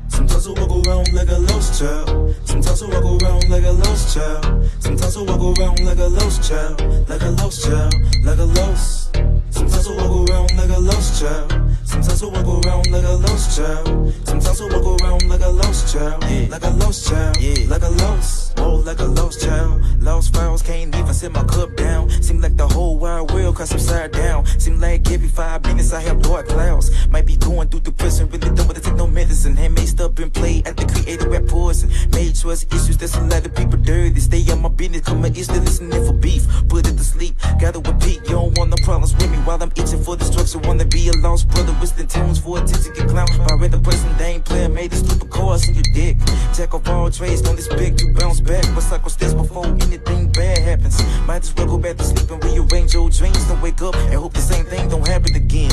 Sometimes I walk around like a lost child. Sometimes I walk around like a lost child. Sometimes I walk around like a lost child. Like a lost child, like a lost. Sometimes I walk around like a lost child. Sometimes I walk around like a lost child. Sometimes I walk around like a lost child. Like a lost child, like a lost. Oh, like a lost child. Lost files, can't even set my cup down. Seem like the whole wide world cause I'm upside down. Seem like every 5 minutes I have dark clouds. Might be going through depression, really don't want to take no medicine. Handmade stuff been played at the creative rap poison. Made trust issues, that's a lot of people dirty. Stay on my business, come and still listening for beef. Put it to sleep, gotta repeat. You don't want no problems with me while I'm itching for destruction. Wanna be a lost brother, whistling tunes for attention, get clown. My random person, they ain't playing, made a stupid chorus in your dick. Jack of all trades, don't expect to bounce back. But cycle steps before anything bad happens. Might as well go back to sleep and rearrange your dreams. Don't wake up and hope the same thing don't happen again.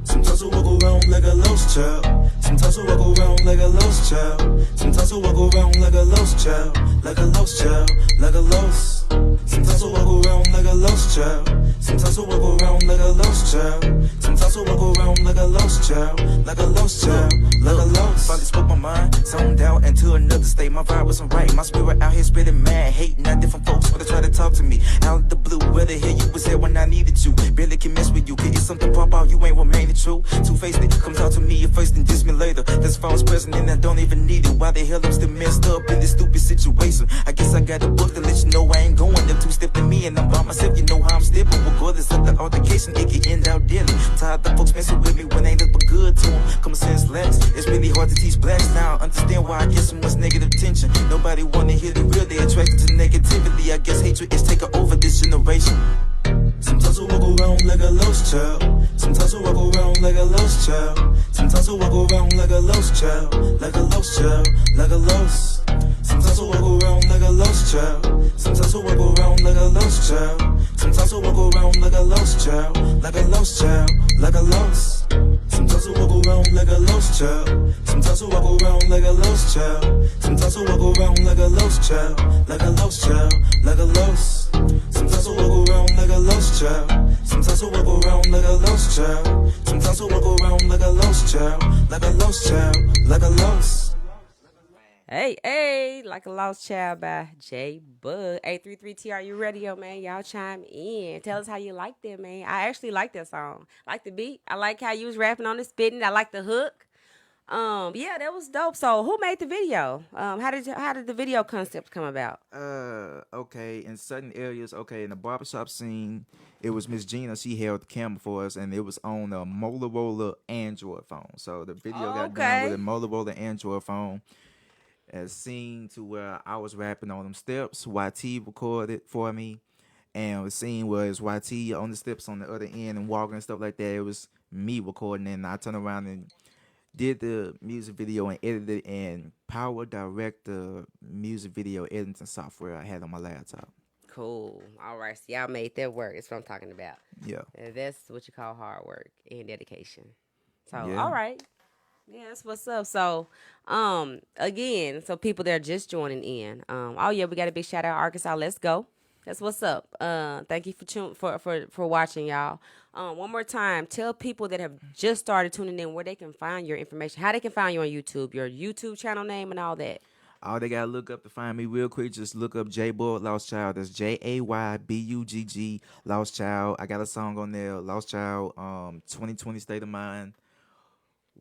Sometimes I walk around like a lost child. Sometimes I walk around like a lost child. Sometimes I walk around like a lost child. Like a lost child, like a lost. Sometimes I walk around like a lost child. Sometimes I walk around like a lost child. Sometimes I walk around like a lost child. Like a lost child, like a lost. Finally spoke my mind, zoned out into another state. My vibe wasn't right, my spirit out here spreading mad hate. Not different folks wanna try to talk to me out of the blue. Where the hell you was at when I needed you? Barely can mess with you, cause it's something pop out, you ain't remaining true. Two-faced it, comes out to me at first and diss me later. That's false present and I don't even need it. Why the hell I'm still messed up in this stupid situation? I guess I got a book to let you know I ain't going them two-step to me and I'm by myself, you know how I'm stepping. Regardless of the altercation, it can end out dearly. Tired of folks messing with me when ain't looking good to them. Common sense lacks, it's really hard to teach blacks now. Understand why I get so much negative tension. Nobody wanna hear the real, they attracted to negativity. I guess hatred is taking over this generation. Sometimes I walk around like a lost child. Sometimes I walk around like a lost child. Sometimes I walk around like a lost child. Like a lost child, like a lost. Sometimes I walk around like a lost child. Sometimes I walk around like a lost child. Sometimes I walk around like a lost child. Like a lost child, like a lost. Sometimes I walk around like a lost child. Sometimes I walk around like a lost child. Sometimes I walk around like a lost child. Like a lost child, like a lost. Sometimes I walk around like a lost child. Sometimes I walk around like a lost child. Sometimes I walk around like a lost child. Like a lost child, like a lost. Hey, like a lost child by JayBugg. 833 TRU Radio, man. Y'all chime in. Tell us how you like that, man. I actually like that song. I like the beat. I like how you was rapping on it, spitting. I like the hook. Yeah, that was dope. So, who made the video? How did the video concept come about? Okay, in certain areas, okay, in the barbershop scene, it was Miss Gina. She held the camera for us, and it was on a Motorola Android phone. So the video got done with a Motorola Android phone. As seen to where I was rapping on them steps, YT recorded for me, and the scene was YT on the steps on the other end and walking and stuff like that. It was me recording, and I turned around and did the music video and edited and power direct the music video editing software I had on my laptop. Cool. All right, so y'all made that work. That's what I'm talking about. Yeah. And that's what you call hard work and dedication. So, Yeah. all right. Yeah, that's what's up. So, again, so people that are just joining in. Oh yeah, we got a big shout out Arkansas. Let's go. That's what's up. Thank you for watching, y'all. One more time, tell people that have just started tuning in where they can find your information, how they can find you on YouTube, your YouTube channel name, and all that. All they gotta look up to find me real quick, just look up JayBugg Lost Child. That's JayBugg Lost Child. I got a song on there, Lost Child, 2020 State of Mind,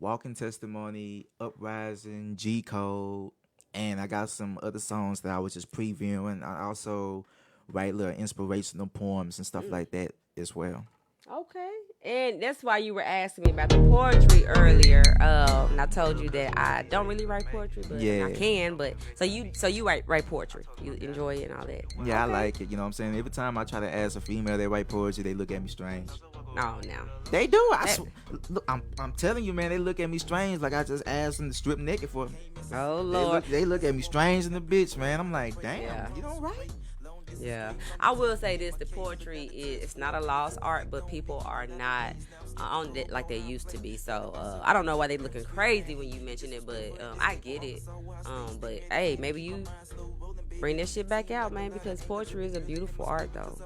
Walking Testimony, Uprising, G Code, and I got some other songs that I was just previewing. I also write little inspirational poems and stuff like that as well. Okay. And that's why you were asking me about the poetry earlier. And I told you that I don't really write poetry, but I can. But so you write poetry. You enjoy it and all that. Yeah, okay. I like it. You know what I'm saying? Every time I try to ask a female that write poetry, they look at me strange. Oh, no. They do. Look, I'm telling you, man, they look at me strange like I just asked them to strip naked for me. Oh, Lord. They look at me strange in the bitch, man. I'm like, damn, you don't write? Yeah, I will say this: the poetry it's not a lost art, but people are not on it like they used to be. So I don't know why they looking crazy when you mention it, but I get it. But hey, maybe you bring that shit back out, man, because poetry is a beautiful art, though.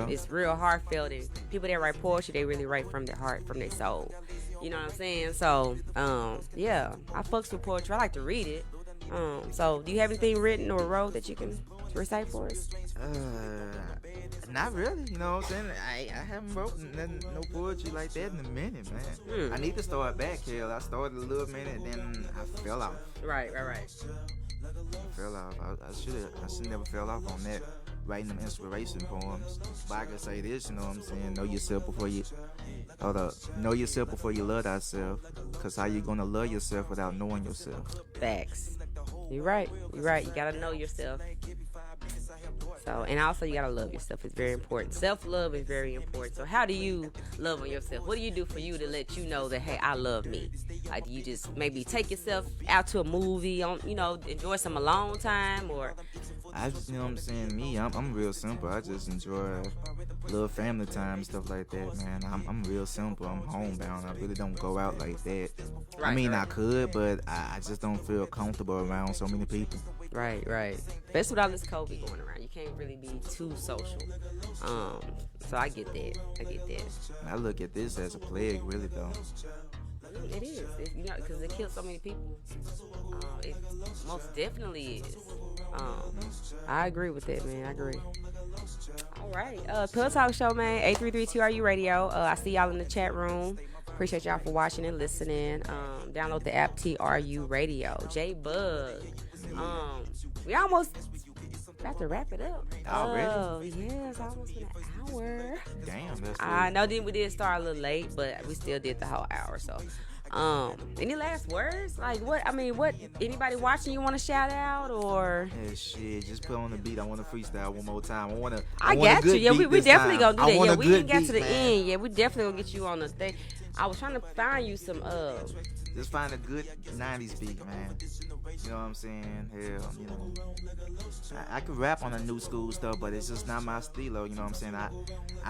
It's real heartfelt, and people that write poetry, they really write from their heart, from their soul. You know what I'm saying? So yeah, I fucks with poetry. I like to read it. So do you have anything written or wrote that you can recite for us? Not really, you know what I'm saying? I haven't wrote no poetry like that in a minute, man. I need to start back here. I started a little minute, then I fell off. Right. I fell off. I should never fell off on that, writing them inspiration poems. But I can say this, you know what I'm saying? Know yourself before you love thyself. Cause how you gonna love yourself without knowing yourself? Facts. You're right. You gotta know yourself. So, and also you gotta love yourself. It's very important. Self-love is very important. So how do you love on yourself? What do you do for you to let you know that, hey, I love me? Like, do you just maybe take yourself out to a movie, enjoy some alone time, or? I just, you know what I'm saying, me, I'm real simple. I just enjoy little family time and stuff like that, man. I'm real simple. I'm homebound. I really don't go out like that. I could, but I just don't feel comfortable around so many people. Right. Especially with all this COVID going around. You can't really be too social. So I get that. I look at this as a plague, really, though. It is. Because it killed so many people. It most definitely is. I agree with that, man. I agree. All right. Pillow Talk Show, man. 833 TRU Radio. I see y'all in the chat room. Appreciate y'all for watching and listening. Download the app TRU Radio. JayBugg. We almost about to wrap it up. Already? Oh, yeah, it's almost been an hour. Damn, that's I know we did start a little late, but we still did the whole hour. So, any last words? Like, what anybody watching you want to shout out, or? Yeah, shit, just put on the beat. I want to freestyle one more time. I got you. Yeah, we definitely gonna do that. Yeah, we didn't get to the man. end. Yeah, we definitely gonna get you on the thing. I was trying to find you some Just find a good 90s beat, man. You know what I'm saying? Hell, you know. I could rap on the new school stuff, but it's just not my stilo, you know what I'm saying? I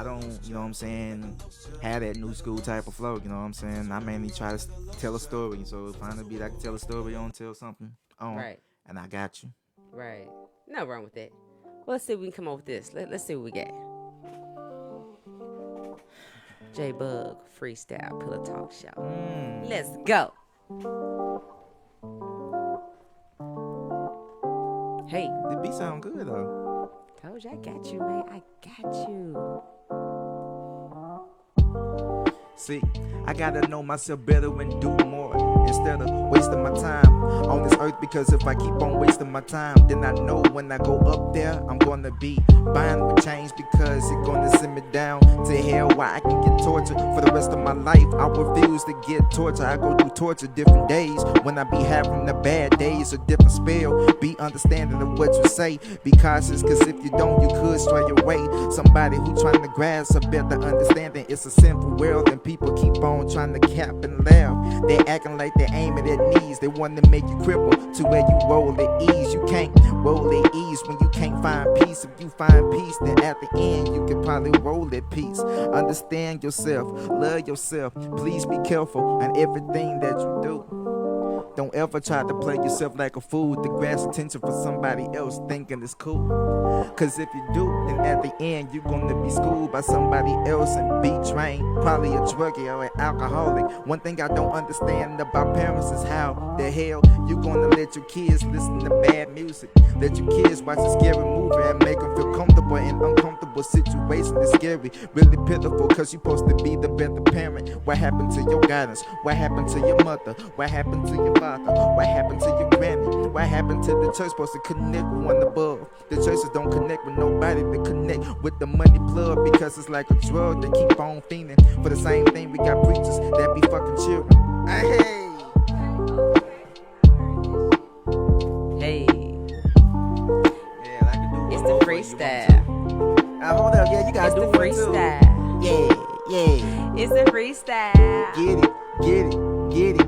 don't, you know what I'm saying, have that new school type of flow, you know what I'm saying? I mainly try to tell a story, so find a beat I can tell a story on, tell something on, Right. and I got you. Right. No wrong with that. Well, let's see if we can come up with this. Let's see what we got. JayBugg Freestyle Pillow Talk Show. Let's go. Hey. The beat sound good, though. Told you I got you, man. I got you. See, I gotta know myself better and do more instead of wasting my time on this earth, because if I keep on wasting my time, then I know when I go up there, I'm gonna be buying with change, because it's gonna send me down to hell where I can get tortured for the rest of my life. I refuse to get tortured. I go through torture different days when I be having the bad days, a different spell. Be understanding of what you say. Be cautious, cause if you don't, you could stray away. Somebody who trying to grasp a better understanding. It's a simple world and people keep on trying to cap and laugh. They acting like they aiming at knees. They want to make you cripple to where you roll at ease. You can't roll at ease when you can't find peace. If you find peace, then at the end you can probably roll at peace. Understand yourself, love yourself. Please be careful on everything that you do. Don't ever try to play yourself like a fool to grasp attention for somebody else thinking it's cool. Cause if you do, then at the end you're gonna be schooled by somebody else and be trained. Probably a druggie or an alcoholic. One thing I don't understand about parents is how the hell you gonna let your kids listen to bad music. Let your kids watch a scary movie and make them feel comfortable in uncomfortable situations. It's scary, really pitiful, cause you're supposed to be the better parent. What happened to your guidance? What happened to your mother? What happened to your father? What happened to your granny? What happened to the church? Supposed to connect with one above. The churches don't connect with nobody. They connect with the money plug, because it's like a drug. They keep on fiending for the same thing. We got preachers that be fucking children. Hey. Yeah, I can do It's the freestyle. Hold up, yeah, you gotta It's do the one freestyle. too. Yeah. It's the freestyle. Get it.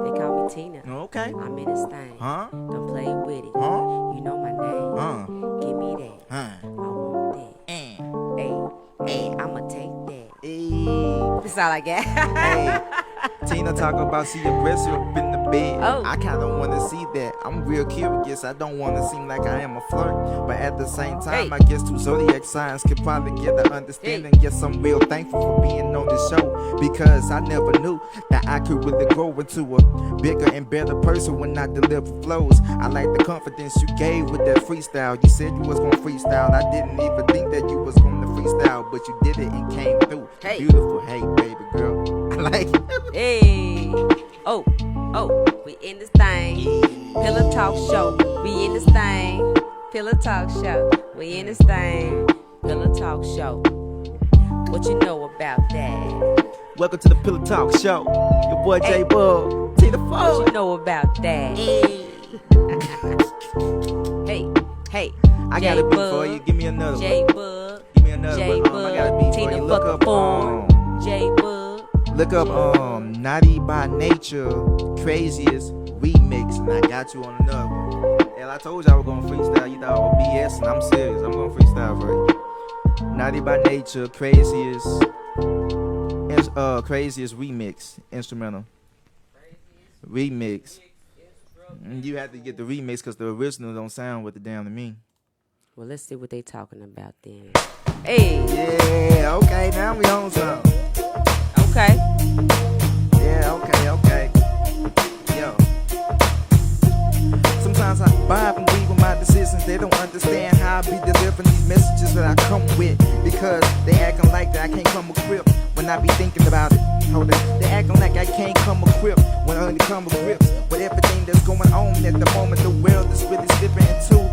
They call me Teena. Okay. I'm in this thing. Huh? Don't play with it. Huh? You know my name. Give me that. I want that. Hey, I'ma take that. That's all I got. Hey, Teena talk about she aggressive up in the bed. Oh. I kinda wanna see that. I'm real curious. I don't wanna seem like I am a flirt, but at the same time, I guess two zodiac signs could probably get an understanding. Yes, I'm real thankful for being on this show, because I never knew that I could really grow into a bigger and better person when I deliver flows. I like the confidence you gave with that freestyle. You said you was gonna freestyle. I didn't even think that you was gonna freestyle, but you did it and came through. Hey. Beautiful. Hey, baby girl. I like it. Hey. Oh, we in this thing. Pillow Talk Show. We in this thing. Pillow Talk Show. We in this thing. Pillow Talk Show. What you know about that? Welcome to the Pillow Talk Show. Your boy JayBugg. Teena What you know about that? Hey. I got a beat for you. Give me another one. JayBugg. Give me another one. I got a beat for Teena you. Look up, JayBugg. look up, Naughty by Nature, Craziest Remix, and I got you on another one. And I told you I was gonna freestyle. You thought I was BS, and I'm serious. I'm gonna freestyle for you. Naughty by Nature, Craziest Remix, instrumental. Remix. You have to get the remix because the original don't sound what the damn to me. Well, let's see what they talking about then. Hey. Yeah, okay, now we on something. Okay. Yeah, okay. Yo. Sometimes I vibe and weave with my decisions. They don't understand how I be delivering these messages that I come with, because they acting like that I can't come equipped when I be thinking about it. Hold it. They acting like I can't come equipped when I only come with grips with everything that's going on at the moment. The world is really slipping into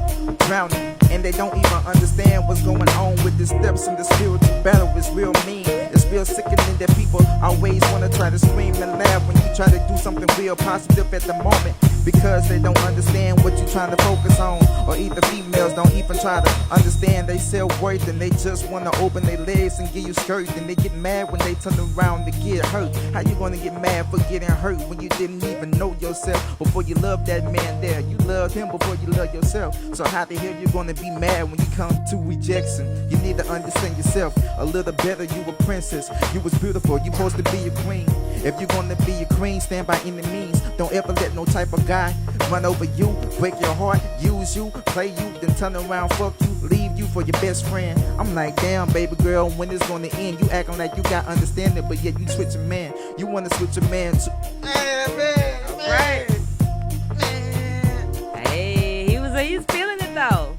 drowning, and they don't even understand what's going on with the steps in the spiritual battle. It's real mean. It's real sickening that people always want to try to scream and laugh when you try to do something real positive at the moment. because they don't understand what you trying to focus on. Or either females don't even try to understand they self-worth, and they just want to open their legs and give you skirt, and they get mad when they turn around to get hurt. How you gonna get mad for getting hurt when you didn't even know yourself before you loved that man there? You loved him before you loved yourself. So how the hell you gonna be mad when you come to rejection? You need to understand yourself a little better. You a princess, you was beautiful, you supposed to be a queen. If you're gonna be a queen, stand by any means. Don't ever let no type of guy run over you, break your heart, use you, play you, then turn around, fuck you, leave you for your best friend. I'm like, damn, baby girl, when it's gonna end? You acting like you got understanding, but yet you switch a man. You wanna switch a man to Right. Hey, he was feeling it though.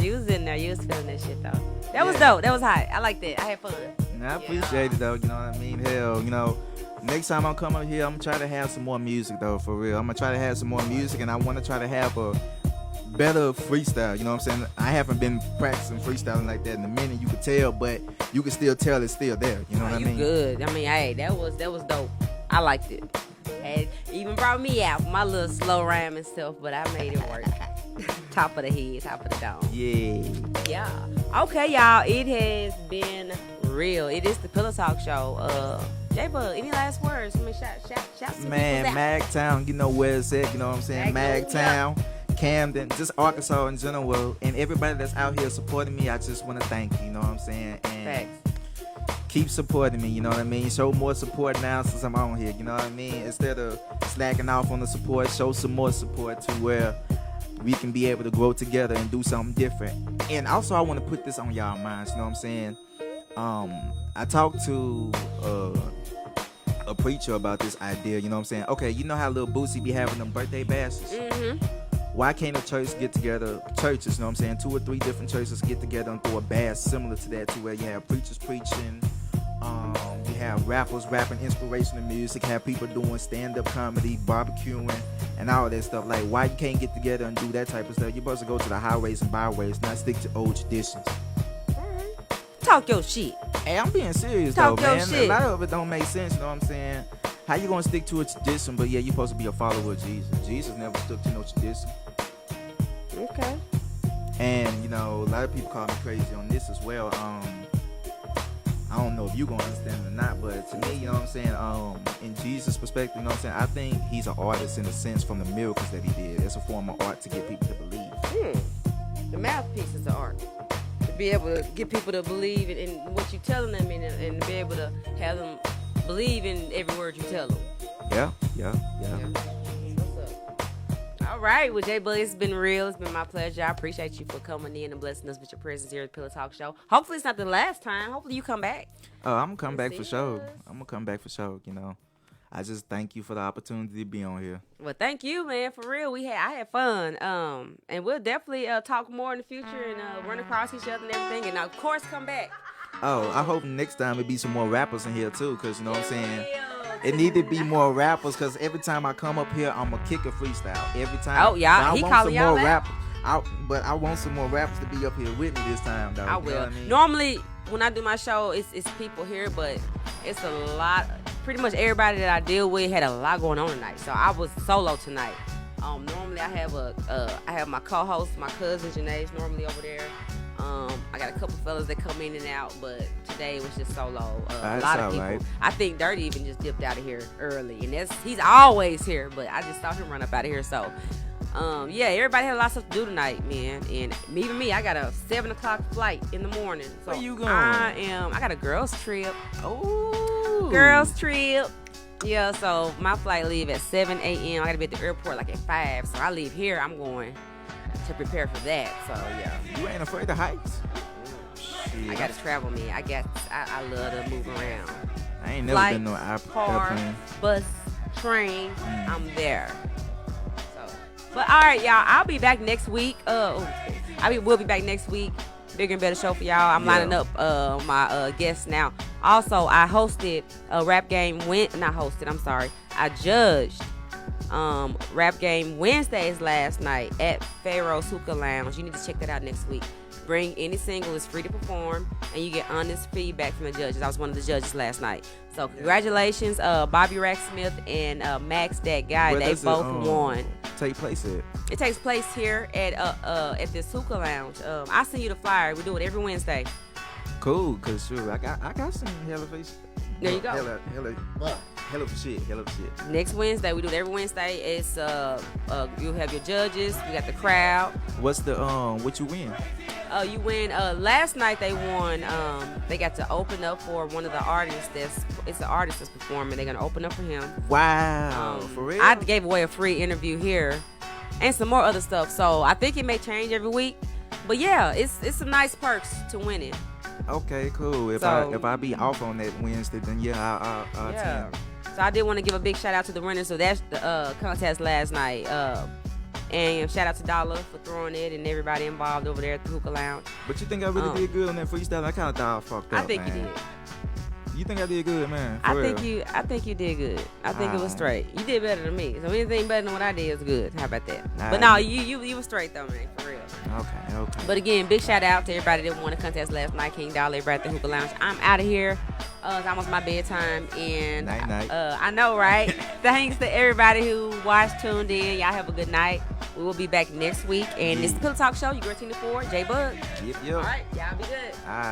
You was in there, you was feeling that shit though. That was dope. That was hot. I like that. I had fun. I appreciate it though, you know what I mean? Hell, you know, next time I come up here, I'm gonna try to have some more music though, for real. I'm gonna try to have some more music, and I wanna try to have a better freestyle, you know what I'm saying? I haven't been practicing freestyling like that in a minute, you could tell, but you can still tell it's still there, you know what I mean? You good. I mean, hey, that was dope. I liked it. It even brought me out my little slow rhyme and stuff, but I made it work. Top of the head, top of the dome. Yeah. Okay, y'all. It has been real. It is the Pillow Talk Show. JayBugg, any last words? I mean, shout some Man, people out. Magtown, you know where it's at, you know what I'm saying? Magtown, Camden, just Arkansas in general, and everybody that's out here supporting me, I just want to thank you, you know what I'm saying? And Thanks. keep supporting me, you know what I mean? Show more support now since I'm on here, you know what I mean? Instead of slacking off on the support, show some more support to where we can be able to grow together and do something different. And also, I want to put this on y'all minds, you know what I'm saying? I talked to a preacher about this idea, you know what I'm saying? Okay, you know how little Boosie be having them birthday bashes? Mm-hmm. Why can't a church get together, churches, you know what I'm saying? 2 or 3 different churches get together and throw a bash similar to that, to where you have preachers preaching, you have rappers rapping inspirational music, have people doing stand-up comedy, barbecuing, and all that stuff. Like, why you can't get together and do that type of stuff? You're supposed to go to the highways and byways, not stick to old traditions. Talk your shit. Hey, I'm being serious Talk though, your man. shit. A lot of it don't make sense, you know what I'm saying? How you gonna stick to a tradition, but yeah, you're supposed to be a follower of Jesus. Jesus never stuck to no tradition. Okay. And, you know, a lot of people call me crazy on this as well. I don't know if you gonna understand it or not, but to me, you know what I'm saying, in Jesus' perspective, you know what I'm saying, I think he's an artist in a sense from the miracles that he did. It's a form of art to get people to believe. The mouthpiece is the art. To be able to get people to believe in what you're telling them, and to be able to have them believe in every word you tell them. Yeah. What's up? All right, well, JayBugg, it's been real. It's been my pleasure. I appreciate you for coming in and blessing us with your presence here at the Pillow Talk Show. Hopefully, it's not the last time. Hopefully, you come back. Oh, I'm gonna come back for sure. You know. I just thank you for the opportunity to be on here. Well, thank you, man. For real, I had fun. And we'll definitely talk more in the future and run across each other and everything. And of course, come back. Oh, I hope next time it be some more rappers in here too, cause you know what I'm saying. It need to be more rappers, cause every time I come up here, I'ma kick a freestyle. Every time. Oh yeah, he calling y'all out. But I want some more rappers to be up here with me this time, though. I will. You know what I mean? Normally, when I do my show, it's people here, but it's a lot. Pretty much everybody that I deal with had a lot going on tonight, so I was solo tonight. Normally I have my co-host, my cousin Janae's normally over there. I got a couple fellas that come in and out, but today it was just solo. A lot of people. Right. I think Dirty even just dipped out of here early, and he's always here, but I just saw him run up out of here. So, yeah, everybody had a lot of stuff to do tonight, man. And even me, I got a 7:00 flight in the morning. So where you going? I got a girls trip. Oh, girls trip. Yeah, so my flight leave at 7 a.m. I gotta be at the airport like at 5. So I leave here. I'm going to prepare for that. So yeah. You ain't afraid of heights? Shit. I gotta travel, man. I love to move around. I ain't never Flight, been no car, airplane. bus, train. I'm there. So, but all right, y'all. I'll be back next week. We'll be back next week. Bigger and better show for y'all. I'm lining up my guests now. Also, I hosted a rap game. I judged Rap Game Wednesdays last night at Pharaoh's Hookah Lounge. You need to check that out next week. Bring any single. It's free to perform, and you get honest feedback from the judges. I was one of the judges last night. So congratulations, Bobby Racksmith and Max, that guy. They both won. take place at? It takes place here at this hookah lounge. I'll send you the flyer. We do it every Wednesday. Cool, cause sure, I got some hella face. There you go. Hella for shit. Next Wednesday, we do it every Wednesday. It's you'll have your judges. We got the crowd. What's the what you win? You win. Last night they won. They got to open up for one of the artists. It's an artist that's performing. They're gonna open up for him. Wow, for real? I gave away a free interview here, and some more other stuff. So I think it may change every week. But yeah, it's some nice perks to win it. Okay, cool. If I be off on that Wednesday, then yeah, I'll attend. So I did want to give a big shout out to the winners of that contest last night. And shout out to Dollar for throwing it and everybody involved over there at the hookah lounge. But you think I really did good on that freestyle? I kind of thought I fucked up. I think man. you did. You think I did good, man? I think you did good. I think it was straight. You did better than me. So anything better than what I did is good. How about that? But no, you were straight though, man, for real. Okay. But again, big shout out to everybody that won the contest last night. King Dollar, everybody at the hookah lounge. I'm out of here. It's almost my bedtime, and night. I know, right? Thanks to everybody who watched, tuned in. Y'all have a good night. We will be back next week, and this is the Pillow Talk Show. Your girl Teena 4, JayBugg. Yep. All right, y'all be good. All right.